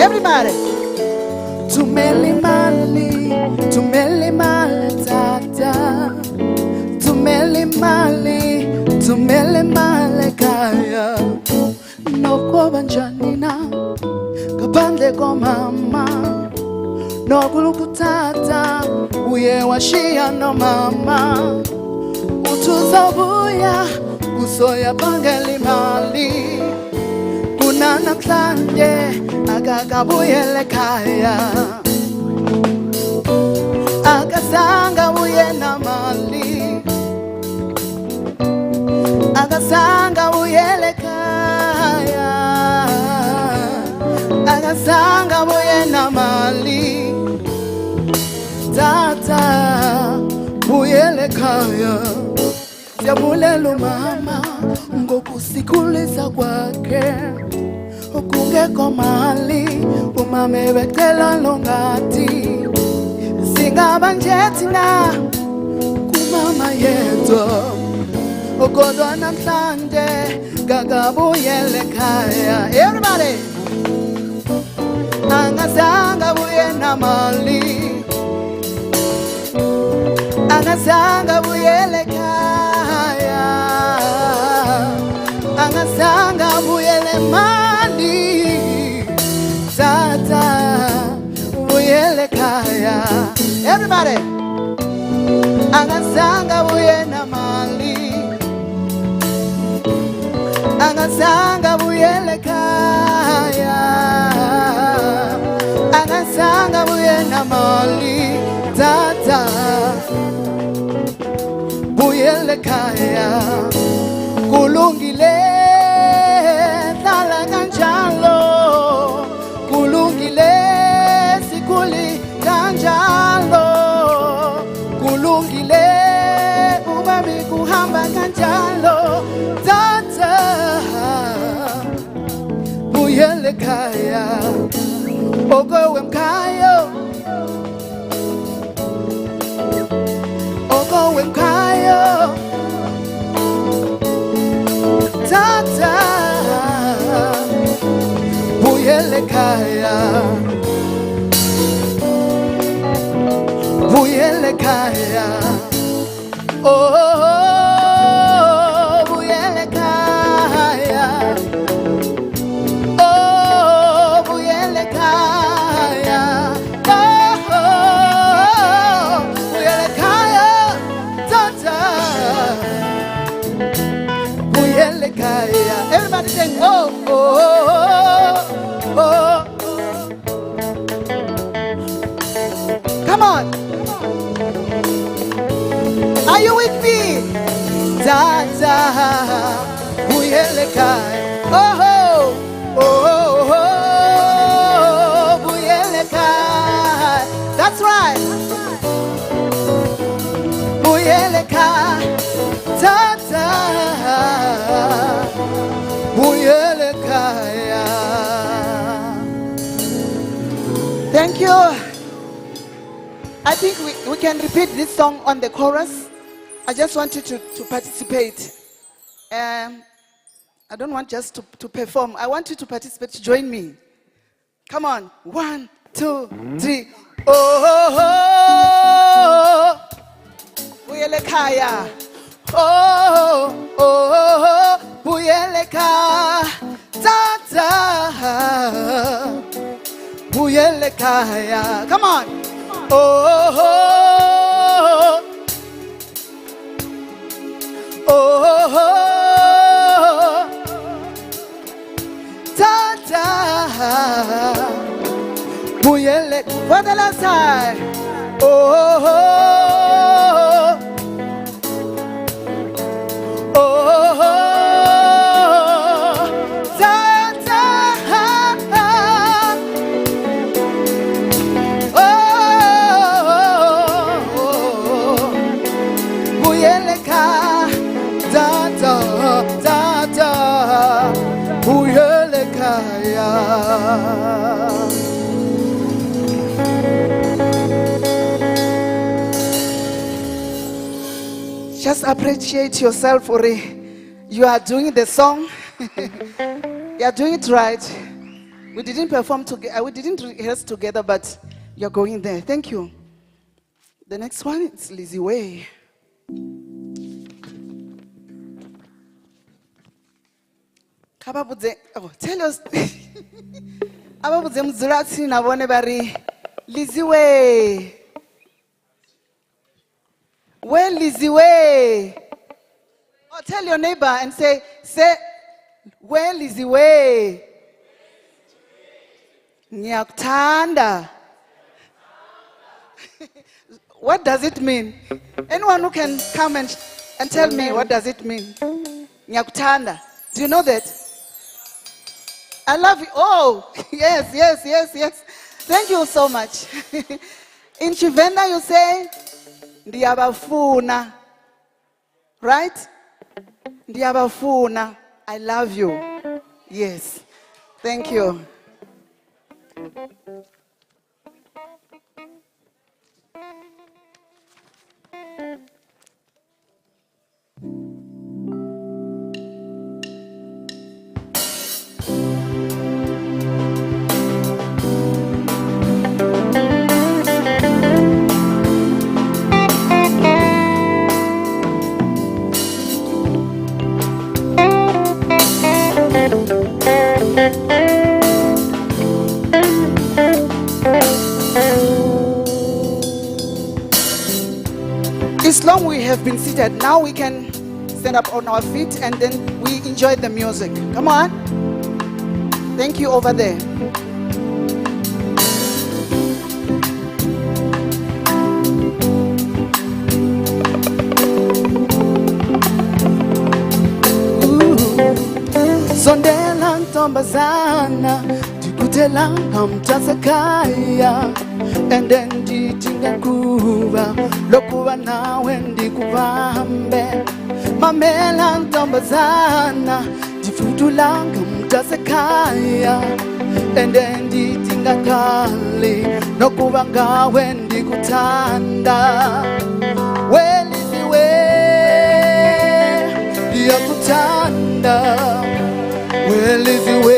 Everybody. Tumeli mali tata. Tumeli mali kaya. Noko banjanina kapande ko mama. Nokuluku tata uye washia no mama. Utuzabuya usoya pangeli mali. Kunana klanje akakabuyele kaya. Akasanga uye na mali. Akasanga uyele kaya. Akasanga uye na mali. Tata uyele kaya. Siyabulelo mama ngokusikulisa kwakhe. Kungekho mali umame becela longati. Singaba nje thina kumama yethu. Kodwa namhlanje kakabuyele ekhaya. Everybody. Angazange abuye namali. Angazange abuyele ekhaya. Angazange abuyele mali. Tata abuyele ekhaya. Everybody. Angazange abuye namali. Angazange abuyele ekhaya. Angazange abuye namali. Tata buyele ekhaya. Kulungile hlala kanjalo. Kulungile sikuli kanjalo. Kulungile ubami kuhamba kanjalo. Tata buyele ekhaya. Ogowe mkhayo. Ogowe mkhayo. Tata buyele ekhaya. Buyele ekhaya. Oh, buyele ekhaya. Oh, buyele ekhaya. Oh, buyele ekhaya. Tata buyele ekhaya. Everybody sing oh, oh, oh, oh. Come on. Are you with me? Tata buyele ekhaya. Oh, oh, oh, oh, buyele ekhaya. That's right. Buyele ekhaya. Tata buyele ekhaya. Thank you. I think we can repeat this song on the chorus. I just want you to participate. I don't want just to perform. I want you to participate, to join me. Come on. 1, 2, 3. Oh, oh, oh. Buyele ekhaya. Oh, oh, oh. Buyele ekhaya. Tata buyele ekhaya. Come on. Oh, oh, oh, oh, Tata buyele. For the last time. Oh, oh, oh, Tata buyele ekhaya. Tata buyele ekhaya. Just appreciate yourself, Uri. You are doing the song. You are doing it right. We didn't perform together. We didn't rehearse together, but you're going there. Thank you. The next one is Lizzie Way. Oh, tell us. Lizzie Way. Where Lizzie Way? Oh, tell your neighbor and say, where Lizzie Way? Nyaktanda. What does it mean? Anyone who can come and tell me what does it mean? Nyaktanda. Do you know that? I love you. Oh, yes. Thank you so much. In Chivenda you say, Ndiabafuna. Right? Ndiabafuna. I love you. Yes. Thank you. It's long we have been seated. Now we can stand up on our feet and then we enjoy the music. Come on. Thank you over there. Sondela ntombazana tikutela hamtasakaya and then jitinga kuva lokuva nawe ndikuvambe mamela ntombazana tifutulanga mtasakaya and then jitinga kali lokuva ngawe ndikutanda weliziwe yakutanda weliziwe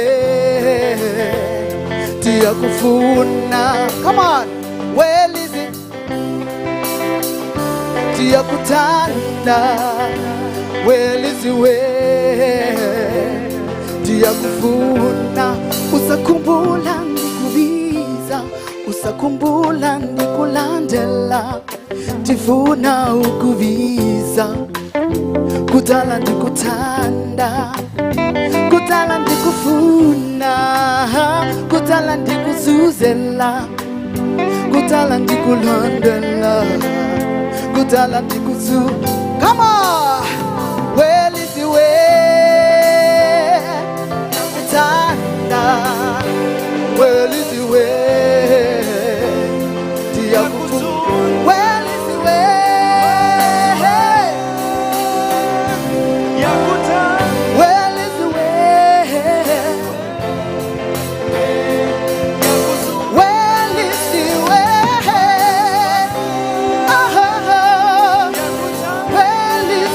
yakufuna. Come on. Well is it? Yakutanda. Well is it? Yakufuna. Usakumbula ndikubiza. Usakumbula ndikulandela. Tifuna ukubiza. Kutala ndikutanda. Kutala ndikufuna. Kutala ndikuzuzela. Kutala ndikulandela. Kutala ndikuzu. Come on. Well is the way. Kutanda. Well is the way. Tiakufu. Well is the way. Yakuta. Well is the way. Well is the way. Oh, well is the way. Well is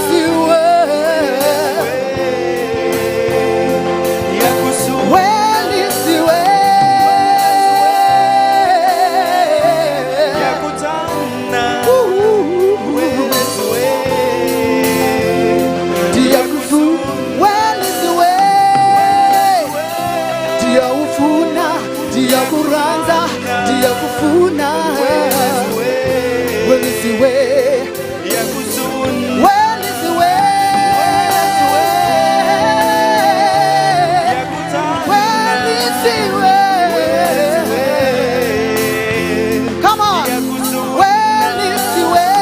the yakufuna. Well is the way. Well is the way. Well is the way. Come on. Well is the way.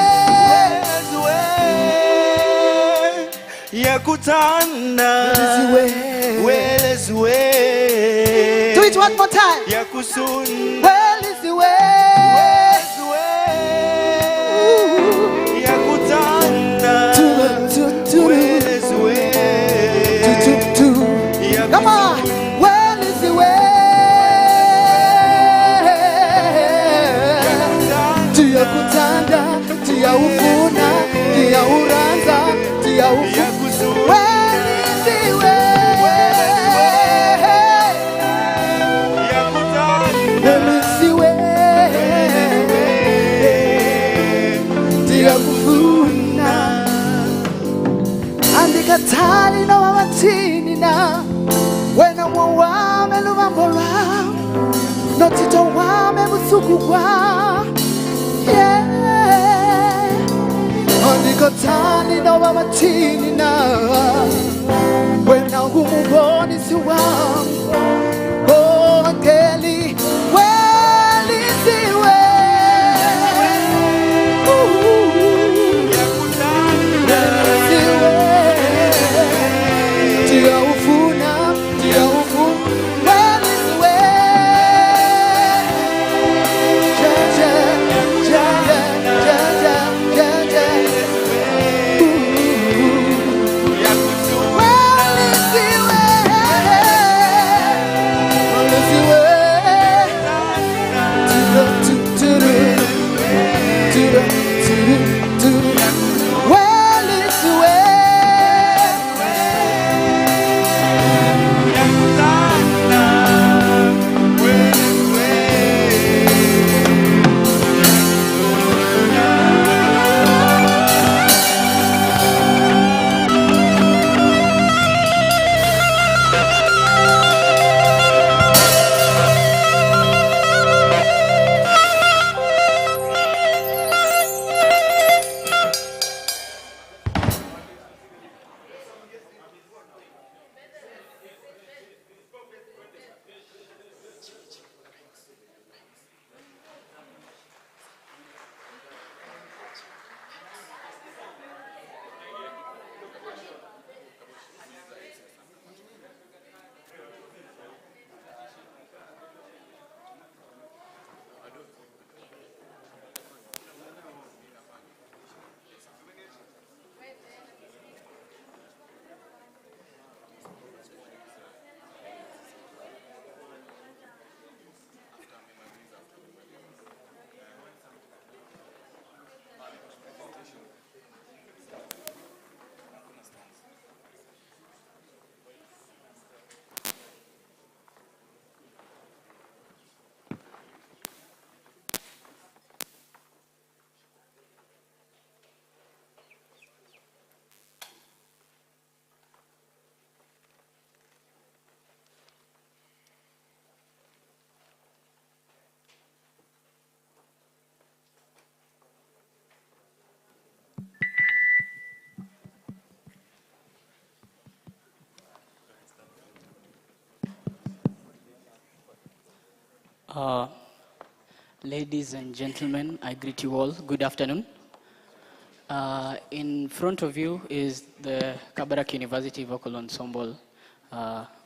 Yakutana. Well is the way. Well is the way. Do it one more time. Yakusun. Well is the way. Yakutana. Well is the way. Come on. Well is the way. Yakutanda. Tia ufuna. Tia uranza. Tia ufuna. Well is the way. notito wame musukugwa yeah onikotani no mamatini na wena humuboni siwa oh angeli weli siwe Ladies and gentlemen, I greet you all. Good afternoon. In front of you is the Kabarak University Vocal Ensemble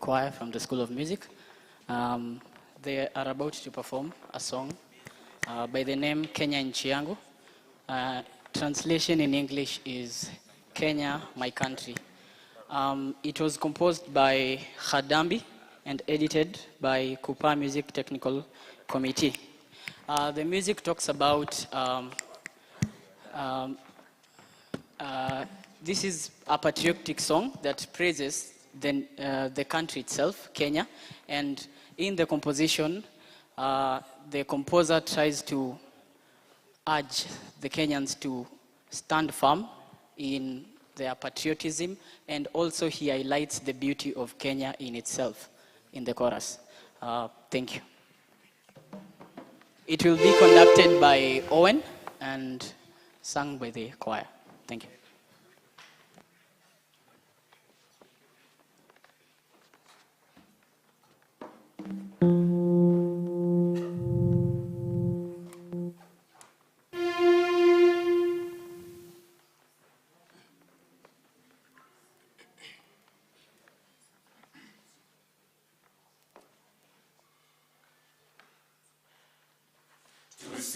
choir from the School of Music. They are about to perform a song by the name Kenya Nchi Yangu. Translation in English is Kenya, My Country. It was composed by Khadambi and edited by Kupa Music Technical Committee. The music talks about, this is a patriotic song that praises the country itself, Kenya, and in the composition, the composer tries to urge the Kenyans to stand firm in their patriotism, and also he highlights the beauty of Kenya in itself in the chorus. Thank you. It will be conducted by Owen and sung by the choir. Thank you.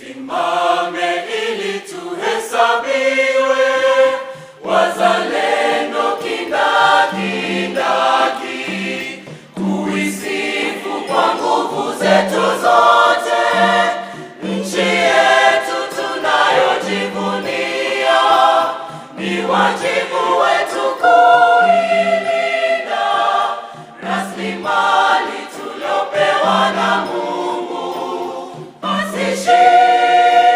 Tusimame ili tuhesabiwe wazalendo kindakindaki, kuisifu kwa nguvu zetu zote nchi yetu tunayojivunia. Ni wajibu wetu kuilinda rasilimali tuliopewa na Mungu. Shit!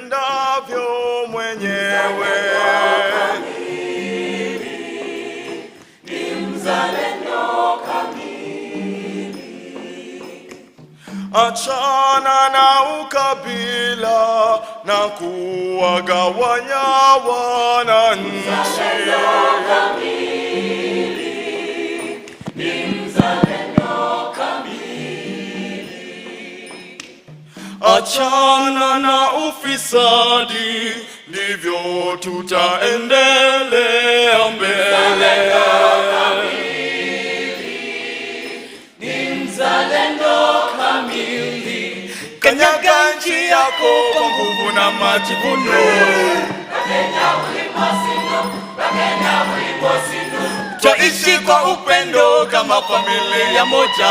upendavyo mwenyewe. Ni mzalendo kamili. Achana na ukabila na kuwagawanya wananchi. Mzalendo kamili. Ni mzalendo kamili. Achana na ufisadi, ndivyo tutaendelea mbele. Ni mzalendo kamili. Kanyaga nchi yako kwa nguvu na majivuno. Wakenya uliposindo, Wakenya uliposindo. Twaishi kwa upendo kama familia moja.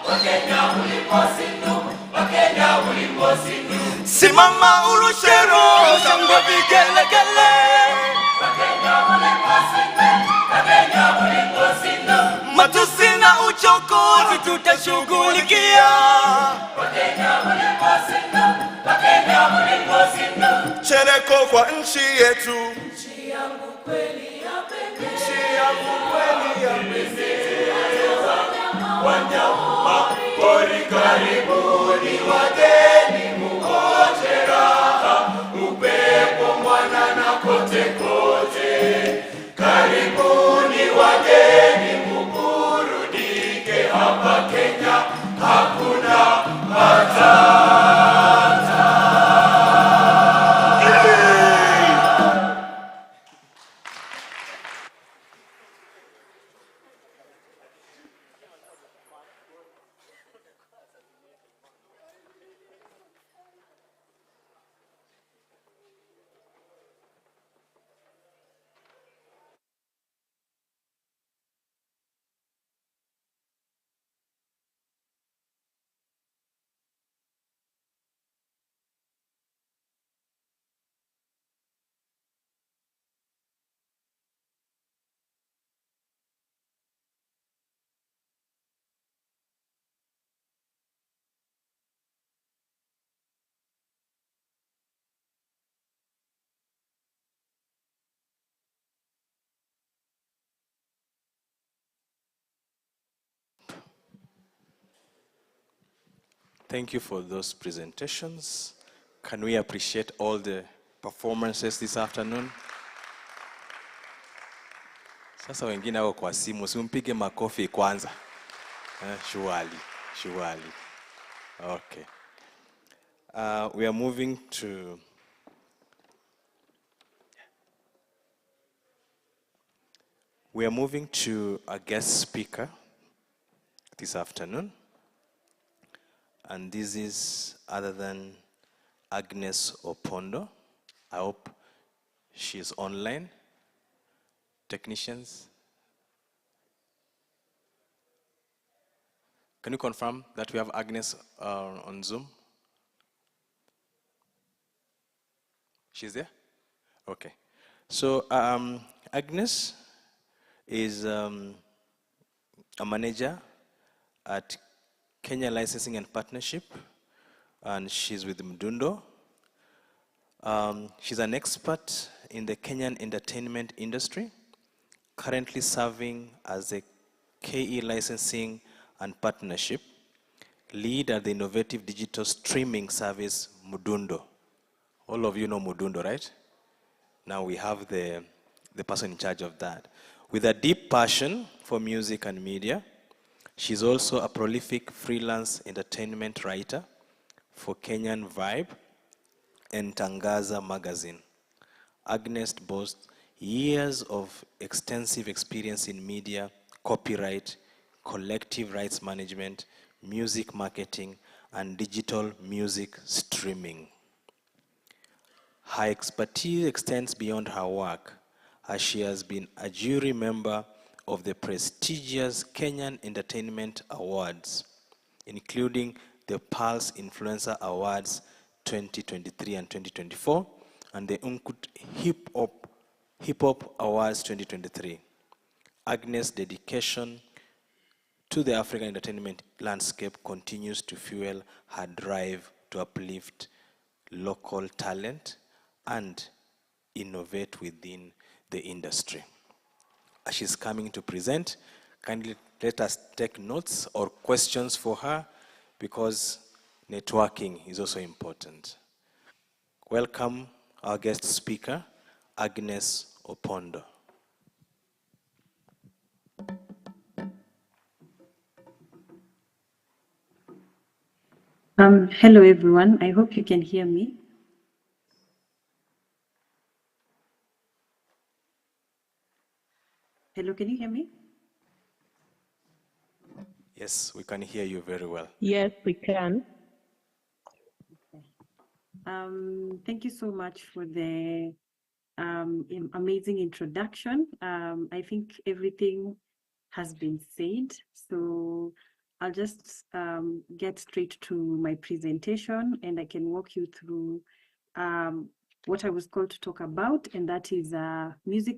Wakenya uliposindo, Wakenya uliposindo. Simama urushe roho, shangwe vigelegele. Wakenya uliposindo, Wakenya uliposindo. Matusi na uchokozi tutashughulikia. Wakenya uliposindo, Wakenya uliposindo. Chereko kwa nchi yetu. Nchi yangu kweli yapendeza. Nchi yangu kweli yapendeza. Wanyama pori karibuni, wageni muoje raha, upepo mwanana kote kote. Karibuni wageni muburudike, hapa Kenya hakuna matata. Thank you for those presentations. Can we appreciate all the performances this afternoon? Sasa wengine wako kwa simu, simpige makofi kwanza. Surely. Okay. We are moving to a guest speaker this afternoon. And this is other than Agnes Opondo. I hope she's online. Technicians, can you confirm that we have Agnes on Zoom? She's there? Okay. So Agnes is a manager at Kenya Licensing and Partnership, and she's with Mdundo. She's an expert in the Kenyan entertainment industry, currently serving as a KE Licensing and Partnership lead at the innovative digital streaming service Mdundo. All of you know Mdundo, right? Now we have the person in charge of that. With a deep passion for music and media, she's also a prolific freelance entertainment writer for Kenyan Vibe and Tangaza magazine. Agnes boasts years of extensive experience in media, copyright, collective rights management, music marketing, and digital music streaming. Her expertise extends beyond her work, as she has been a jury member of the prestigious Kenyan Entertainment Awards, including the Pulse Influencer Awards 2023 and 2024, and the Unkut Hip Hop Awards 2023. Agnes' dedication to the African entertainment landscape continues to fuel her drive to uplift local talent, and innovate within the industry. As she's coming to present, kindly let us take notes or questions for her, because networking is also important. Welcome our guest speaker, Agnes Opondo. Hello everyone, I hope you can hear me. Hello, can you hear me? Yes, we can hear you very well. Yes, we can. Thank you so much for the amazing introduction. I think everything has been said, so I'll just get straight to my presentation, and I can walk you through what I was called to talk about, and that is music.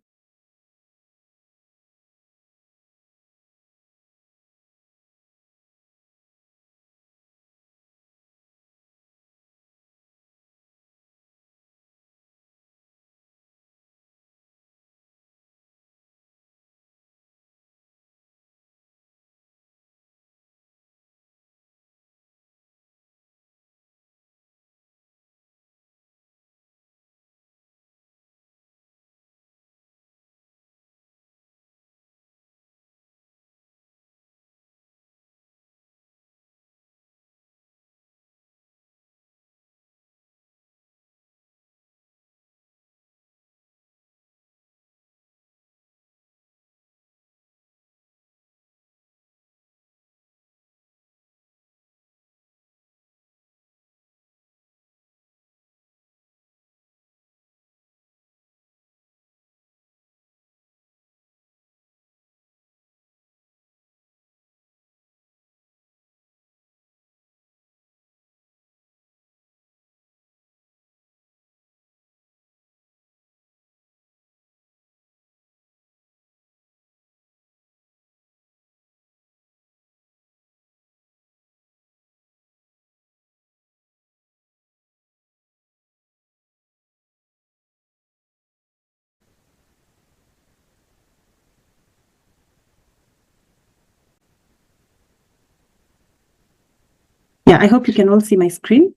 Yeah, I hope you can all see my screen.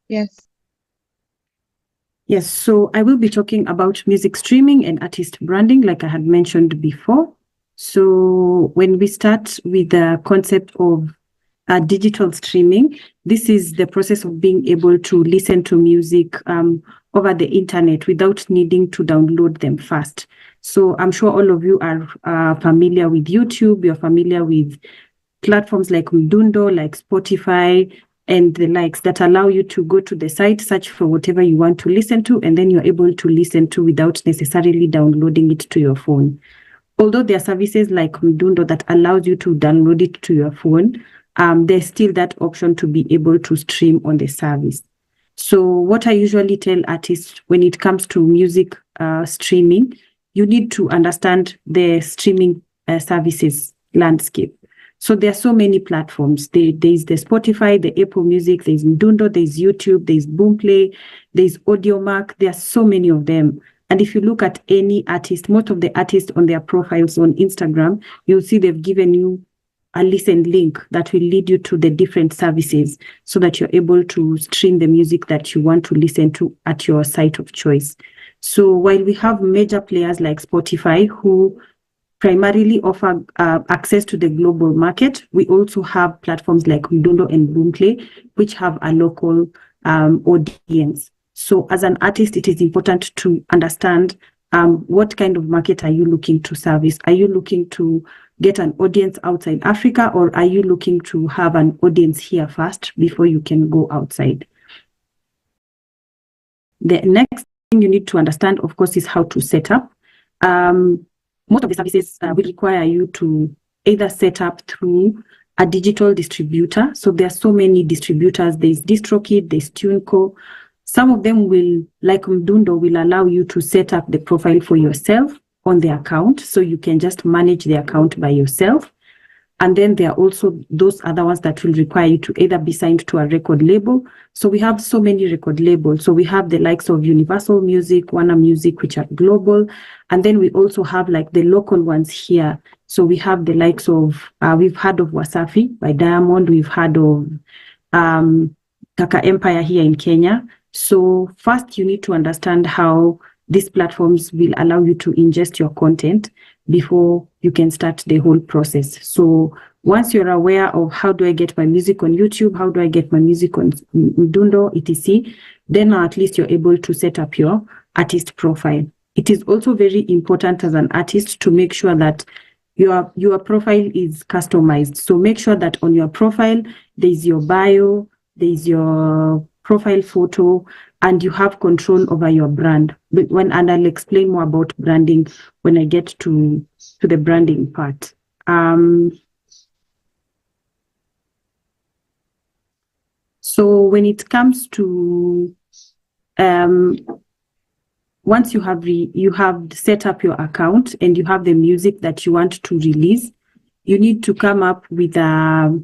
Yes. Yes, so I will be talking about music streaming and artist branding, like I had mentioned before. So when we start with the concept of digital streaming, this is the process of being able to listen to music over the internet without needing to download them first. So I'm sure all of you are familiar with YouTube, you're familiar with platforms like Mdundo, like Spotify, and the likes that allow you to go to the site, search for whatever you want to listen to, and then you're able to listen to without necessarily downloading it to your phone. Although there are services like Mdundo that allows you to download it to your phone, there's still that option to be able to stream on the service. So what I usually tell artists when it comes to music streaming, you need to understand the streaming services landscape. So there are so many platforms. There's the Spotify, the Apple Music, there's Mdundo, there's YouTube, there's Boomplay, there's Audiomack. There are so many of them. And if you look at any artist, most of the artists on their profiles on Instagram, you'll see they've given you a listen link that will lead you to the different services so that you're able to stream the music that you want to listen to at your site of choice. So while we have major players like Spotify who primarily offer access to the global market, we also have platforms like Mdundo and Boomplay, which have a local audience. So as an artist, it is important to understand what kind of market are you looking to service? Are you looking to get an audience outside Africa, or are you looking to have an audience here first before you can go outside? The next thing you need to understand, of course, is how to set up. Most of the services will require you to either set up through a digital distributor. So there are so many distributors. There's DistroKid, there's TuneCo. Some of them will, like Mdundo, will allow you to set up the profile for yourself on the account. So you can just manage the account by yourself. And then there are also those other ones that will require you to either be signed to a record label. So we have so many record labels. So we have the likes of Universal Music, Warner Music, which are global. And then we also have like the local ones here. So we have the likes of, we've heard of Wasafi by Diamond. We've heard of Kaka Empire here in Kenya. So first you need to understand how these platforms will allow you to ingest your content before you can start the whole process. So once you're aware of how do I get my music on YouTube, how do I get my music on Mdundo, etc., then now at least you're able to set up your artist profile. It is also very important as an artist to make sure that your profile is customized. So make sure that on your profile, there's your bio, there's your profile photo, and you have control over your brand. And I'll explain more about branding when I get to the branding part. So when it comes to once you have set up your account and you have the music that you want to release, you need to come up with a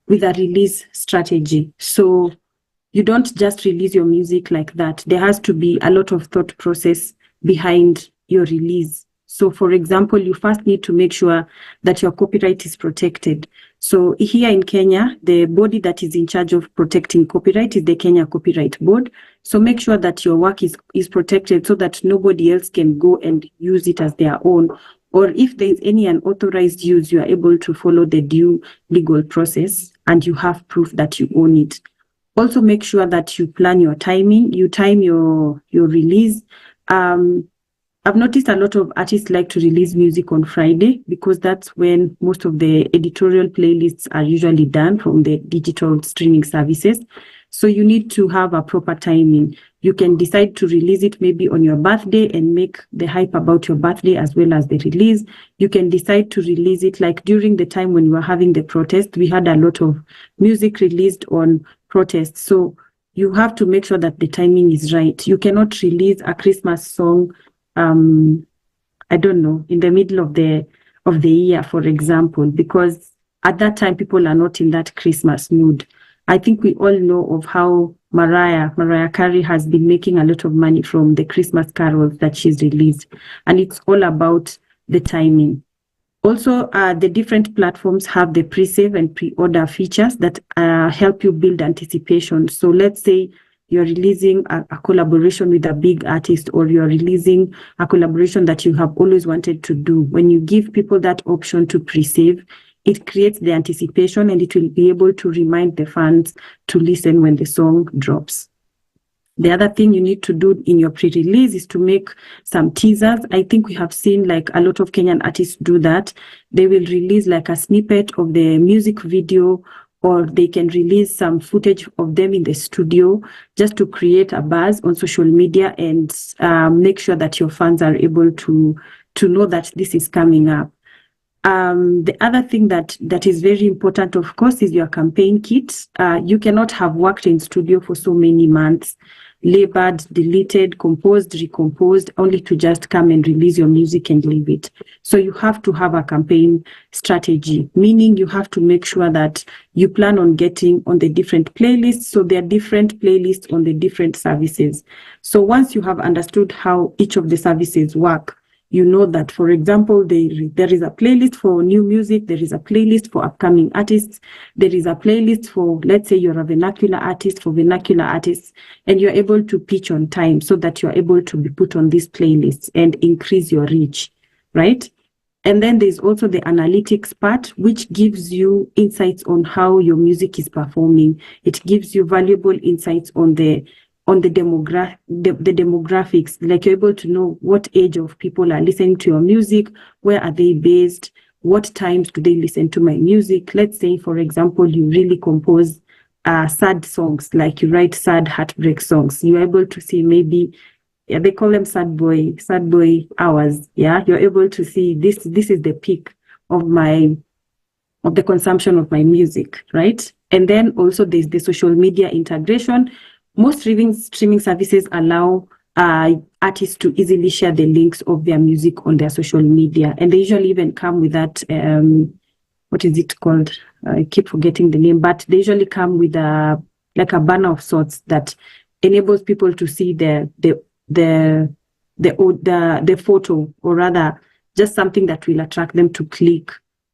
release strategy. So you don't just release your music like that. There has to be a lot of thought process behind your release. So for example, you first need to make sure that your copyright is protected. So here in Kenya, the body that is in charge of protecting copyright is the Kenya Copyright Board. So make sure that your work is protected so that nobody else can go and use it as their own. Or if there is any unauthorized use, you are able to follow the due legal process and you have proof that you own it. Also make sure that you plan your timing, you time your release. I've noticed a lot of artists like to release music on Friday because that's when most of the editorial playlists are usually done from the digital streaming services. So you need to have a proper timing. You can decide to release it maybe on your birthday and make the hype about your birthday as well as the release. You can decide to release it like during the time when we were having the protest. We had a lot of music released on protests. So you have to make sure that the timing is right. You cannot release a Christmas song I don't know, in the middle of the year, for example, because at that time people are not in that Christmas mood. I think we all know of how Mariah Carey has been making a lot of money from the Christmas carols that she's released, and it's all about the timing. Also, the different platforms have the pre-save and pre-order features that help you build anticipation. So let's say you're releasing a collaboration with a big artist, or you're releasing a collaboration that you have always wanted to do. When you give people that option to pre-save, it creates the anticipation and it will be able to remind the fans to listen when the song drops. The other thing you need to do in your pre-release is to make some teasers. I think we have seen like a lot of Kenyan artists do that. They will release like a snippet of the music video, or they can release some footage of them in the studio just to create a buzz on social media and make sure that your fans are able to know that this is coming up. The other thing that is very important, of course, is your campaign kit. You cannot have worked in studio for so many months, labored, deleted, composed, recomposed, only to just come and release your music and leave it. So you have to have a campaign strategy, meaning you have to make sure that you plan on getting on the different playlists. So there are different playlists on the different services. So once you have understood how each of the services work, you know that, for example, there is a playlist for new music, there is a playlist for upcoming artists, there is a playlist for, let's say you're a vernacular artist, for vernacular artists, and you're able to pitch on time so that you're able to be put on these playlists and increase your reach, right? And then there's also the analytics part, which gives you insights on how your music is performing. It gives you valuable insights on the demographics, like you're able to know what age of people are listening to your music, where are they based, what times do they listen to my music. Let's say, for example, you really compose sad songs, like you write sad heartbreak songs. You're able to see maybe, they call them sad boy hours. Yeah, you're able to see this is the peak of the consumption of my music, right? And then also there's the social media integration. Most streaming services allow artists to easily share the links of their music on their social media, and they usually even come with that what is it called? I keep forgetting the name, but they usually come with a banner of sorts that enables people to see the photo, or rather just something that will attract them to click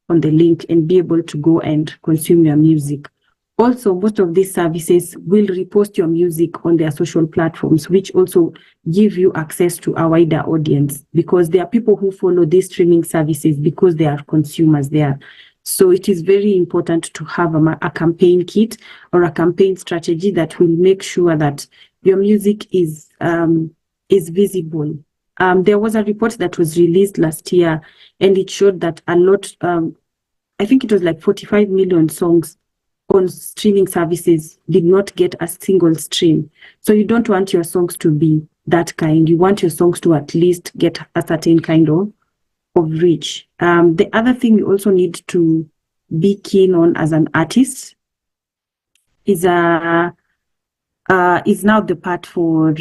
on the link and be able to go and consume your music. Also, most of these services will repost your music on their social platforms, which also give you access to a wider audience, because there are people who follow these streaming services because they are consumers there. So it is very important to have a campaign kit or a campaign strategy that will make sure that your music is visible. There was a report that was released last year, and it showed that a lot, I think it was like 45 million songs on streaming services did not get a single stream. So you don't want your songs to be that kind. You want your songs to at least get a certain kind of reach. The other thing you also need to be keen on as an artist is now the part for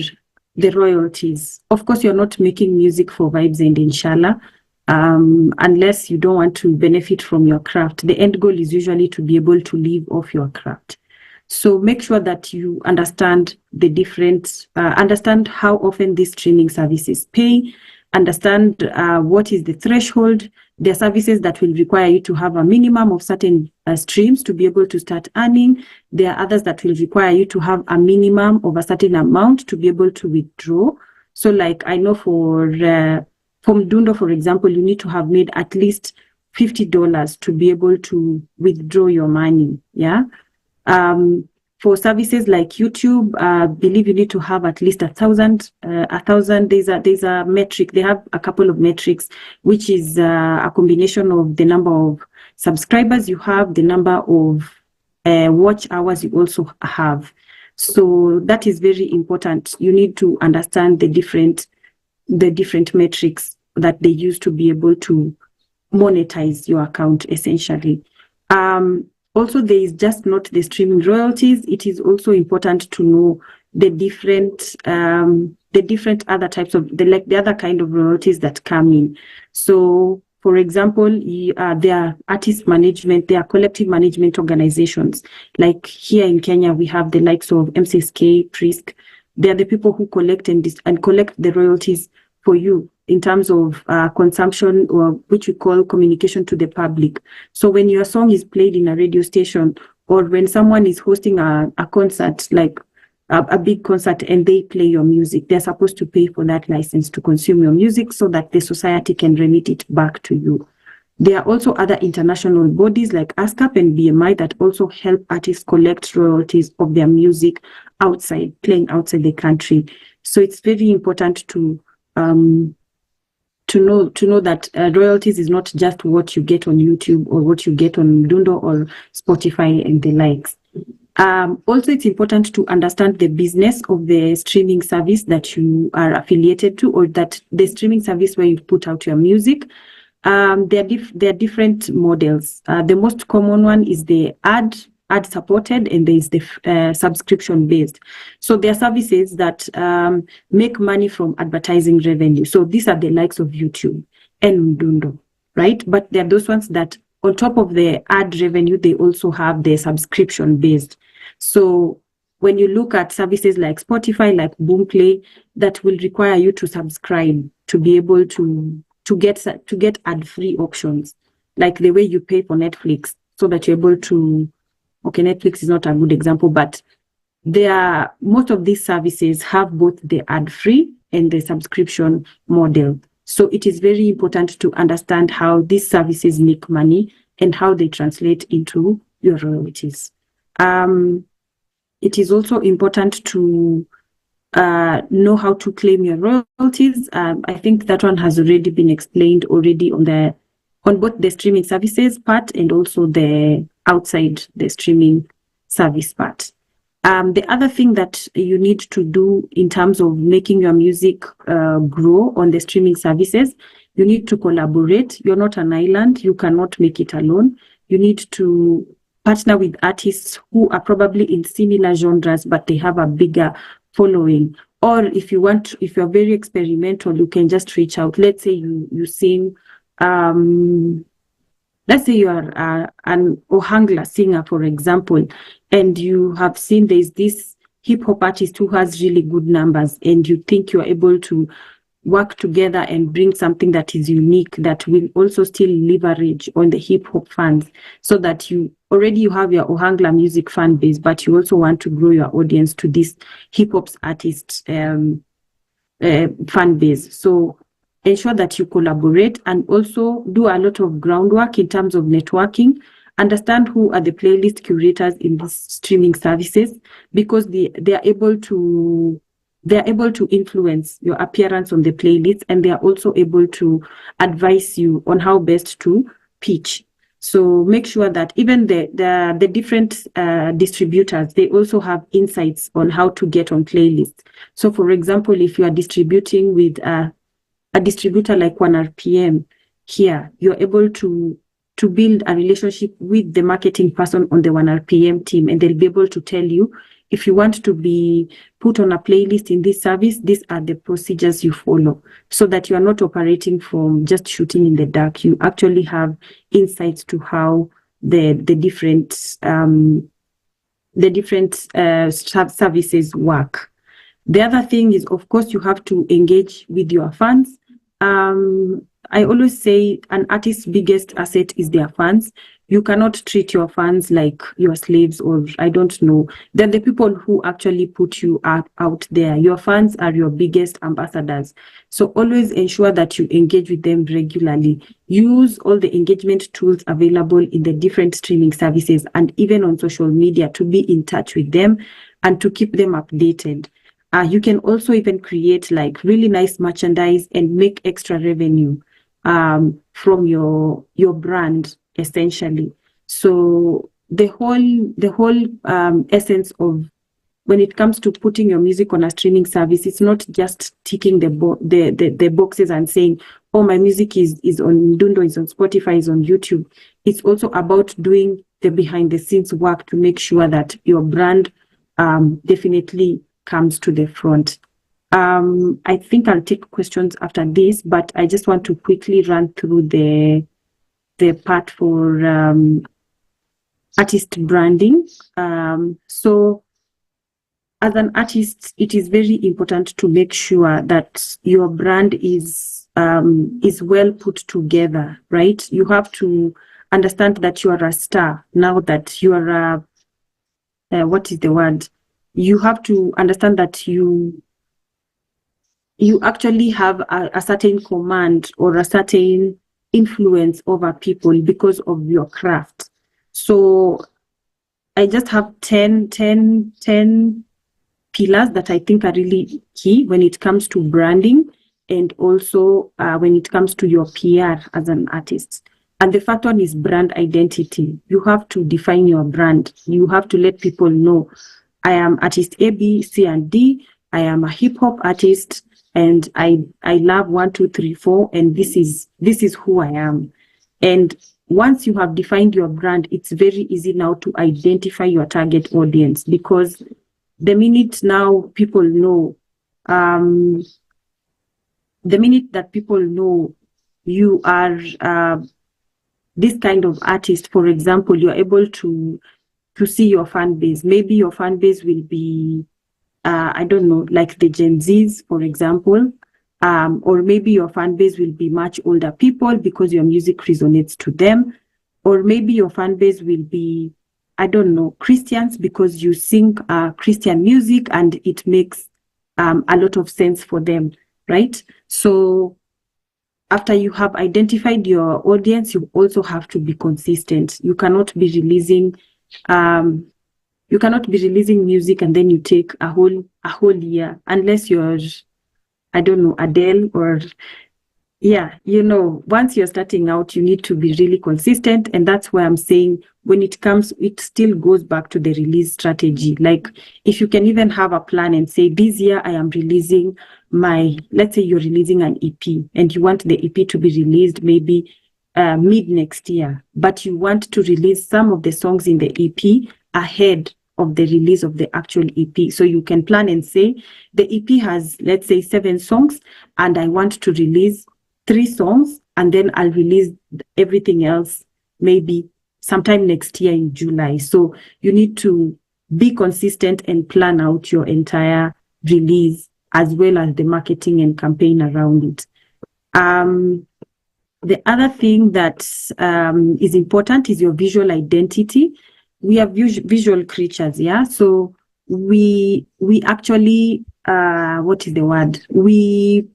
the royalties. Of course, you're not making music for vibes and inshallah, unless you don't want to benefit from your craft. The end goal is usually to be able to live off your craft. So make sure that you understand the different, understand how often these streaming services pay, understand what is the threshold. There are services that will require you to have a minimum of certain streams to be able to start earning. There are others that will require you to have a minimum of a certain amount to be able to withdraw. So like I know from Dundo, for example, you need to have made at least $50 to be able to withdraw your money. Yeah. For services like YouTube, I believe you need to have at least 1,000. There's a metric. They have a couple of metrics, which is a combination of the number of subscribers you have, the number of watch hours you also have. So that is very important. You need to understand the different metrics that they use to be able to monetize your account, essentially. Also, there is just not the streaming royalties. It is also important to know the different other types of the other kind of royalties that come in. So, for example, there are artist management, there are collective management organizations. Like here in Kenya, we have the likes of MCSK, Prisk. They are the people who collect and collect the royalties for you in terms of consumption, or which we call communication to the public. So when your song is played in a radio station, or when someone is hosting a concert, like a big concert, and they play your music, they're supposed to pay for that license to consume your music so that the society can remit it back to you. There are also other international bodies like ASCAP and BMI that also help artists collect royalties of their music playing outside the country. So it's very important to know that royalties is not just what you get on YouTube or what you get on Dundo or Spotify and the likes. Also, it's important to understand the business of the streaming service that you are affiliated to, or that the streaming service where you put out your music. There are different models. The most common one is the ad supported, and there is the subscription based. So there are services that make money from advertising revenue. So these are the likes of YouTube and Dundo, right? But there are those ones that on top of the ad revenue, they also have the subscription based. So when you look at services like Spotify, like Boomplay, that will require you to subscribe to be able to get ad-free options, like the way you pay for Netflix, so that you're able to. Okay, Netflix is not a good example, but most of these services have both the ad-free and the subscription model. So it is very important to understand how these services make money and how they translate into your royalties. It is also important to know how to claim your royalties. I think that one has already been explained on both the streaming services part and also the outside the streaming service part. The other thing that you need to do in terms of making your music grow on the streaming services, you need to collaborate. You're not an island. You cannot make it alone. You need to partner with artists who are probably in similar genres, but they have a bigger following. Or if you're very experimental, you can just reach out. Let's say you sing let's say you are an Ohangla singer, for example, and you have seen there's this hip hop artist who has really good numbers, and you think you're able to work together and bring something that is unique that will also still leverage on the hip hop fans, so that you have your Ohangla music fan base, but you also want to grow your audience to this hip hop artist fan base. So ensure that you collaborate and also do a lot of groundwork in terms of networking. Understand who are the playlist curators in these streaming services, because they are able to influence your appearance on the playlist, and they are also able to advise you on how best to pitch. So make sure that even the different distributors, they also have insights on how to get on playlists. So for example, if you are distributing with a distributor like 1RPM here, you're able to build a relationship with the marketing person on the 1RPM team, and they'll be able to tell you, if you want to be put on a playlist in this service, these are the procedures you follow, so that you are not operating from just shooting in the dark. You actually have insights to how the different services work. The other thing is, of course, you have to engage with your fans. I always say an artist's biggest asset is their fans. You cannot treat your fans like your slaves, or I don't know. They're the people who actually put you out there. Your fans are your biggest ambassadors. So always ensure that you engage with them regularly. Use all the engagement tools available in the different streaming services and even on social media to be in touch with them and to keep them updated. You can also even create like really nice merchandise and make extra revenue from your brand, essentially. So the whole essence of when it comes to putting your music on a streaming service, it's not just ticking the boxes and saying, oh, my music is on Dundo, is on Spotify, is on YouTube. It's also about doing the behind the scenes work to make sure that your brand definitely comes to the front. I think I'll take questions after this, but I just want to quickly run through the part for artist branding. So as an artist, it is very important to make sure that your brand is well put together, right? You have to understand that you are a star now, that you are what is the word? You have to understand that you actually have a certain command or a certain influence over people because of your craft. So I just have 10 pillars that I think are really key when it comes to branding, and also when it comes to your PR as an artist. And the first one is brand identity. You have to define your brand. You have to let people know, I am artist A, B, C, and D. I am a hip hop artist, and I love 1, 2, 3, 4, and this is who I am. And once you have defined your brand, it's very easy now to identify your target audience, because the minute now people know, the minute that people know you are this kind of artist, for example, you're able to see your fan base. Maybe your fan base will be, I don't know, like the Gen Zs, for example, or maybe your fan base will be much older people because your music resonates to them, or maybe your fan base will be, I don't know, Christians because you sing Christian music and it makes a lot of sense for them, right? So after you have identified your audience, you also have to be consistent. You cannot be releasing music and then you take a whole year, unless you're, I don't know, Adele or, yeah, once you're starting out, you need to be really consistent. And that's why I'm saying it still goes back to the release strategy. Like if you can even have a plan and say, this year I am releasing let's say you're releasing an EP and you want the EP to be released maybe mid next year, but you want to release some of the songs in the EP ahead of the release of the actual EP. So you can plan and say, the EP has, let's say, 7 songs, and I want to release 3 songs, and then I'll release everything else maybe sometime next year in July. So you need to be consistent and plan out your entire release as well as the marketing and campaign around it. The other thing that is important is your visual identity. We are visual creatures, yeah? So we actually, what is the word? We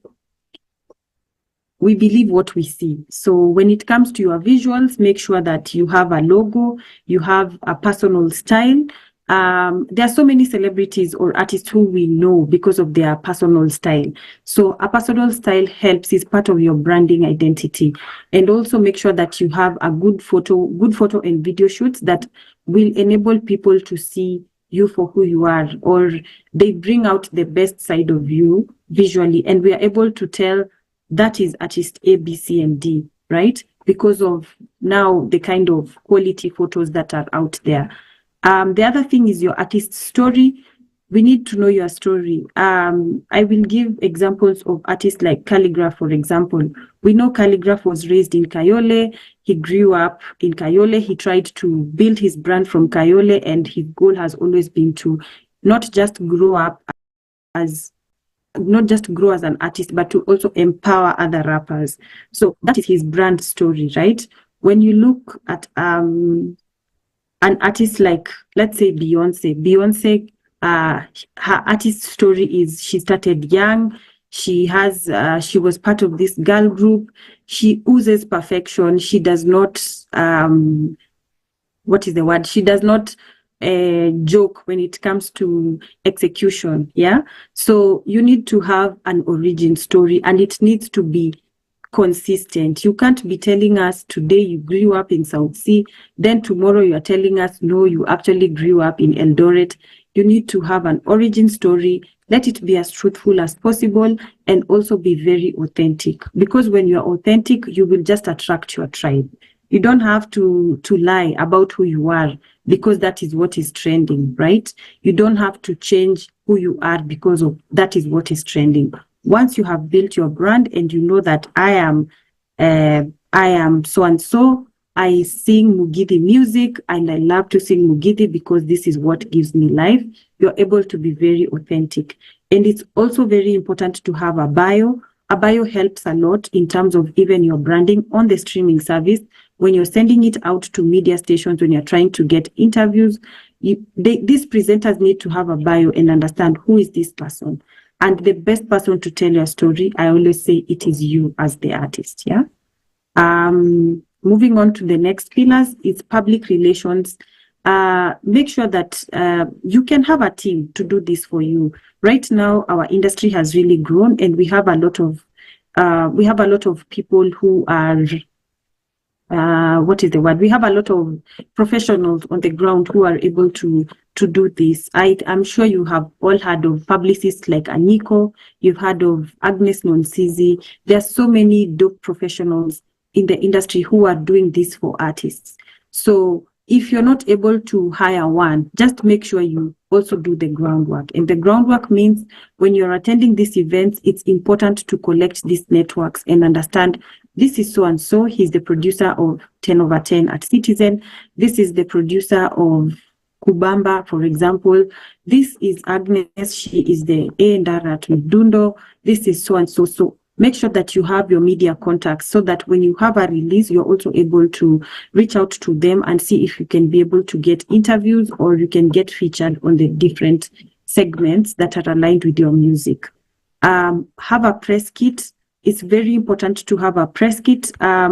believe what we see. So when it comes to your visuals, make sure that you have a logo, you have a personal style. There are so many celebrities or artists who we know because of their personal style. So a personal style helps, is part of your branding identity. And also make sure that you have a good photo and video shoots that will enable people to see you for who you are, or they bring out the best side of you visually. And we are able to tell that is artist A, B, C, and D, right? Because of now the kind of quality photos that are out there. The other thing is your artist story. We need to know your story. I will give examples of artists like Calligraph, for example. We know Calligraph was raised in Kayole. He grew up in Kayole. He tried to build his brand from Kayole, and his goal has always been to not just grow as an artist, but to also empower other rappers. So that is his brand story, right? When you look at an artist like, let's say, Beyonce, her artist story is she started young. She was part of this girl group. She oozes perfection. She does not, She does not joke when it comes to execution. Yeah. So you need to have an origin story, and it needs to be consistent. You can't be telling us today you grew up in South Sea, then tomorrow you are telling us, no, you actually grew up in Eldoret. You need to have an origin story. Let it be as truthful as possible, and also be very authentic. Because when you are authentic, you will just attract your tribe. You don't have to lie about who you are, because that is what is trending, right? You don't have to change who you are because of that is what is trending. Once you have built your brand and you know that I am so and so, I sing Mugithi music and I love to sing Mugithi because this is what gives me life, you're able to be very authentic. And it's also very important to have a bio. A bio helps a lot in terms of even your branding on the streaming service. When you're sending it out to media stations, when you're trying to get interviews, these presenters need to have a bio and understand who is this person. And the best person to tell your story, I always say it is you as the artist, yeah? Moving on to the next pillars, it's public relations. Make sure that you can have a team to do this for you. Right now, our industry has really grown, and we have a lot of people who are we have a lot of professionals on the ground who are able to do this. I'm sure you have all heard of publicists like Aniko. You've heard of Agnes Nonsizi. There are so many dope professionals in the industry who are doing this for artists. So if you're not able to hire one, just make sure you also do the groundwork. And the groundwork means when you're attending these events, it's important to collect these networks and understand this is so and so. He's the producer of 10 over 10 at Citizen. This is the producer of Kubamba, for example. This is Agnes. She is the A&R at Mdundo. This is so and so. So make sure that you have your media contacts so that when you have a release, you're also able to reach out to them and see if you can be able to get interviews or you can get featured on the different segments that are aligned with your music. Have a press kit. It's very important to have a press kit. I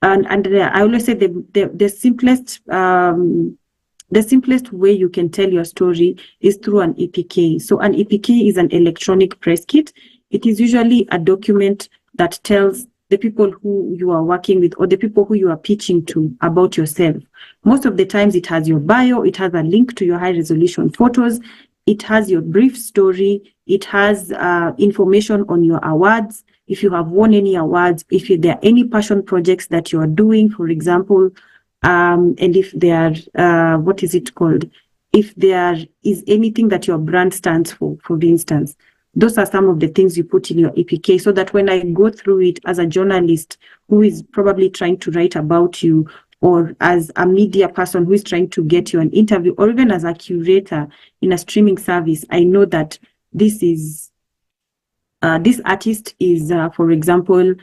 always say the simplest way you can tell your story is through an EPK. So an EPK is an electronic press kit. It is usually a document that tells the people who you are working with or the people who you are pitching to about yourself. Most of the times it has your bio, it has a link to your high resolution photos, it has your brief story, it has information on your awards, if you have won any awards, if there are any passion projects that you are doing, for example, and if there are, if there is anything that your brand stands for instance. Those are some of the things you put in your EPK so that when I go through it as a journalist who is probably trying to write about you or as a media person who is trying to get you an interview, or even as a curator in a streaming service, I know that this artist is, for example,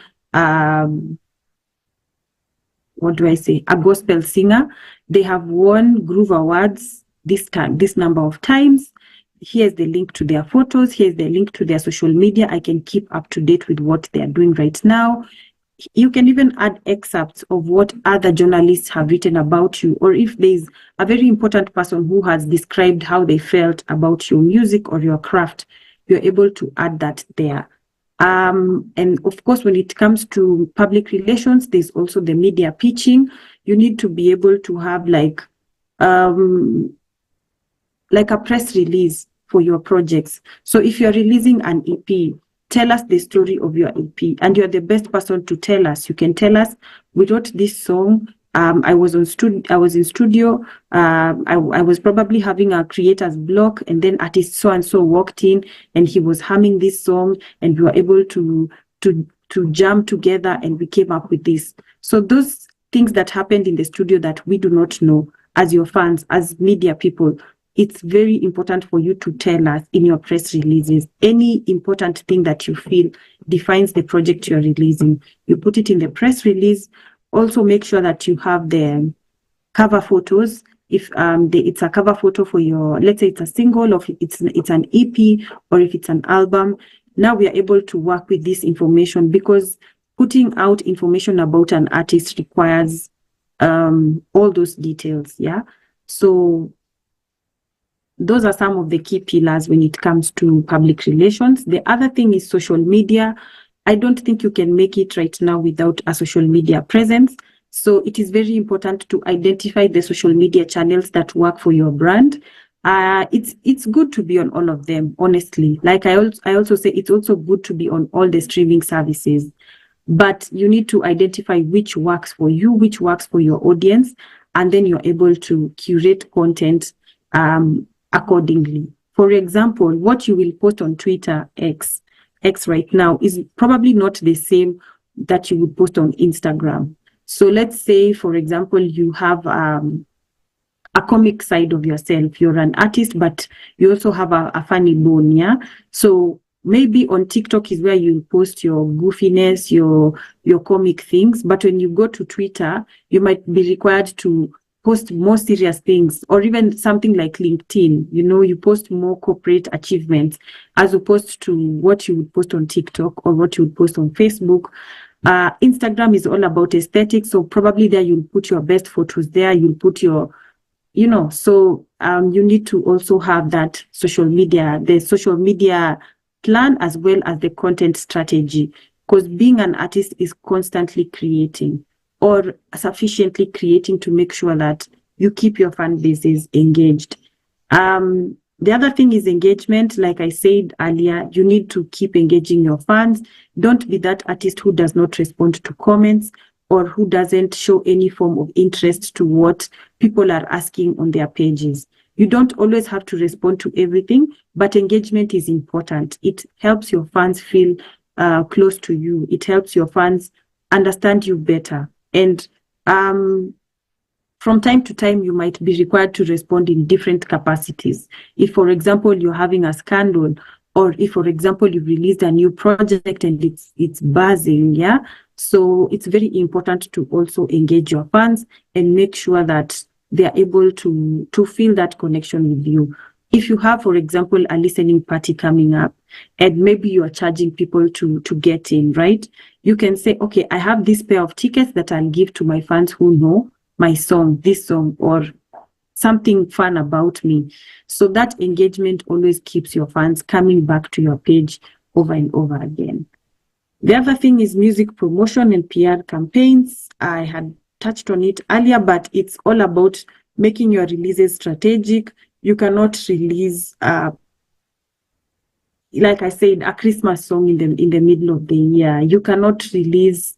what do I say, a gospel singer. They have won Groove Awards this number of times. Here's the link to their photos. Here's the link to their social media. I can keep up to date with what they're doing right now. You can even add excerpts of what other journalists have written about you, or if there's a very important person who has described how they felt about your music or your craft, you're able to add that there. And of course, when it comes to public relations, there's also the media pitching. You need to be able to have like a press release for your projects. So if you're releasing an EP, tell us the story of your EP, and you're the best person to tell us. You can tell us, we wrote this song. I was in studio. I was probably having a creator's block, and then artist so and so walked in, and he was humming this song, and we were able to jam together, and we came up with this. So those things that happened in the studio that we do not know, as your fans, as media people, it's very important for you to tell us in your press releases. Any important thing that you feel defines the project you're releasing, you put it in the press release. Also make sure that you have the cover photos. If it's a cover photo for your, let's say it's a single, or it's an EP, or if it's an album, now we are able to work with this information, because putting out information about an artist requires all those details. Yeah. So those are some of the key pillars when it comes to public relations. The other thing is social media. I don't think you can make it right now without a social media presence. So it is very important to identify the social media channels that work for your brand. It's good to be on all of them, honestly. Like I also say, it's also good to be on all the streaming services. But you need to identify which works for you, which works for your audience, and then you're able to curate content accordingly. For example, what you will post on Twitter, X right now, is probably not the same that you would post on Instagram. So let's say, for example, you have a comic side of yourself. You're an artist, but you also have a funny bone, yeah? So maybe on TikTok is where you post your goofiness, your comic things. But when you go to Twitter, you might be required to post more serious things, or even something like LinkedIn, you post more corporate achievements as opposed to what you would post on TikTok or what you would post on Facebook. Instagram is all about aesthetics. So probably there you'll put your best photos there. You'll put your, so you need to also have that the social media plan, as well as the content strategy, because being an artist is constantly creating, or sufficiently creating, to make sure that you keep your fan bases engaged. The other thing is engagement. Like I said earlier, you need to keep engaging your fans. Don't be that artist who does not respond to comments, or who doesn't show any form of interest to what people are asking on their pages. You don't always have to respond to everything, but engagement is important. It helps your fans feel close to you. It helps your fans understand you better. And from time to time, you might be required to respond in different capacities. If, for example, you're having a scandal, or if, for example, you've released a new project and it's buzzing, yeah? So it's very important to also engage your fans and make sure that they are able to feel that connection with you. If you have, for example, a listening party coming up, and maybe you are charging people to get in, right? You can say, okay, I have this pair of tickets that I'll give to my fans who know my song, this song, or something fun about me. So that engagement always keeps your fans coming back to your page over and over again. The other thing is music promotion and PR campaigns. I had touched on it earlier, but it's all about making your releases strategic. You cannot release, like I said, a Christmas song in the middle of the year. You cannot release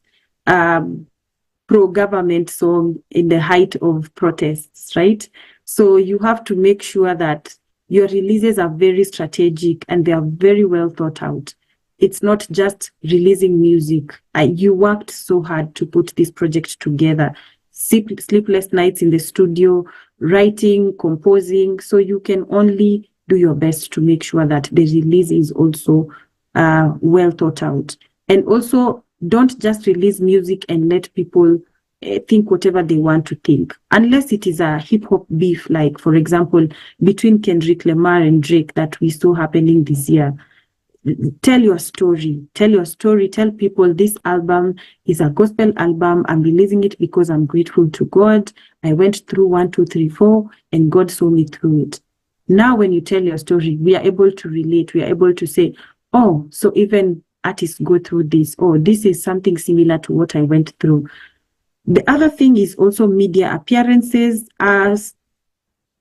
pro-government song in the height of protests, right? So you have to make sure that your releases are very strategic and they are very well thought out. It's not just releasing music. You worked so hard to put this project together. sleepless nights in the studio, writing, composing. So you can only do your best to make sure that the release is also well thought out. And also, don't just release music and let people think whatever they want to think. Unless it is a hip hop beef, like, for example, between Kendrick Lamar and Drake that we saw happening this year. Tell your story. Tell people this album is a gospel album. I'm releasing it because I'm grateful to God. I went through 1, 2, 3, 4, and God saw me through it. Now, when you tell your story, we are able to relate. We are able to say, oh, so even artists go through this. Oh, this is something similar to what I went through. The other thing is also media appearances. As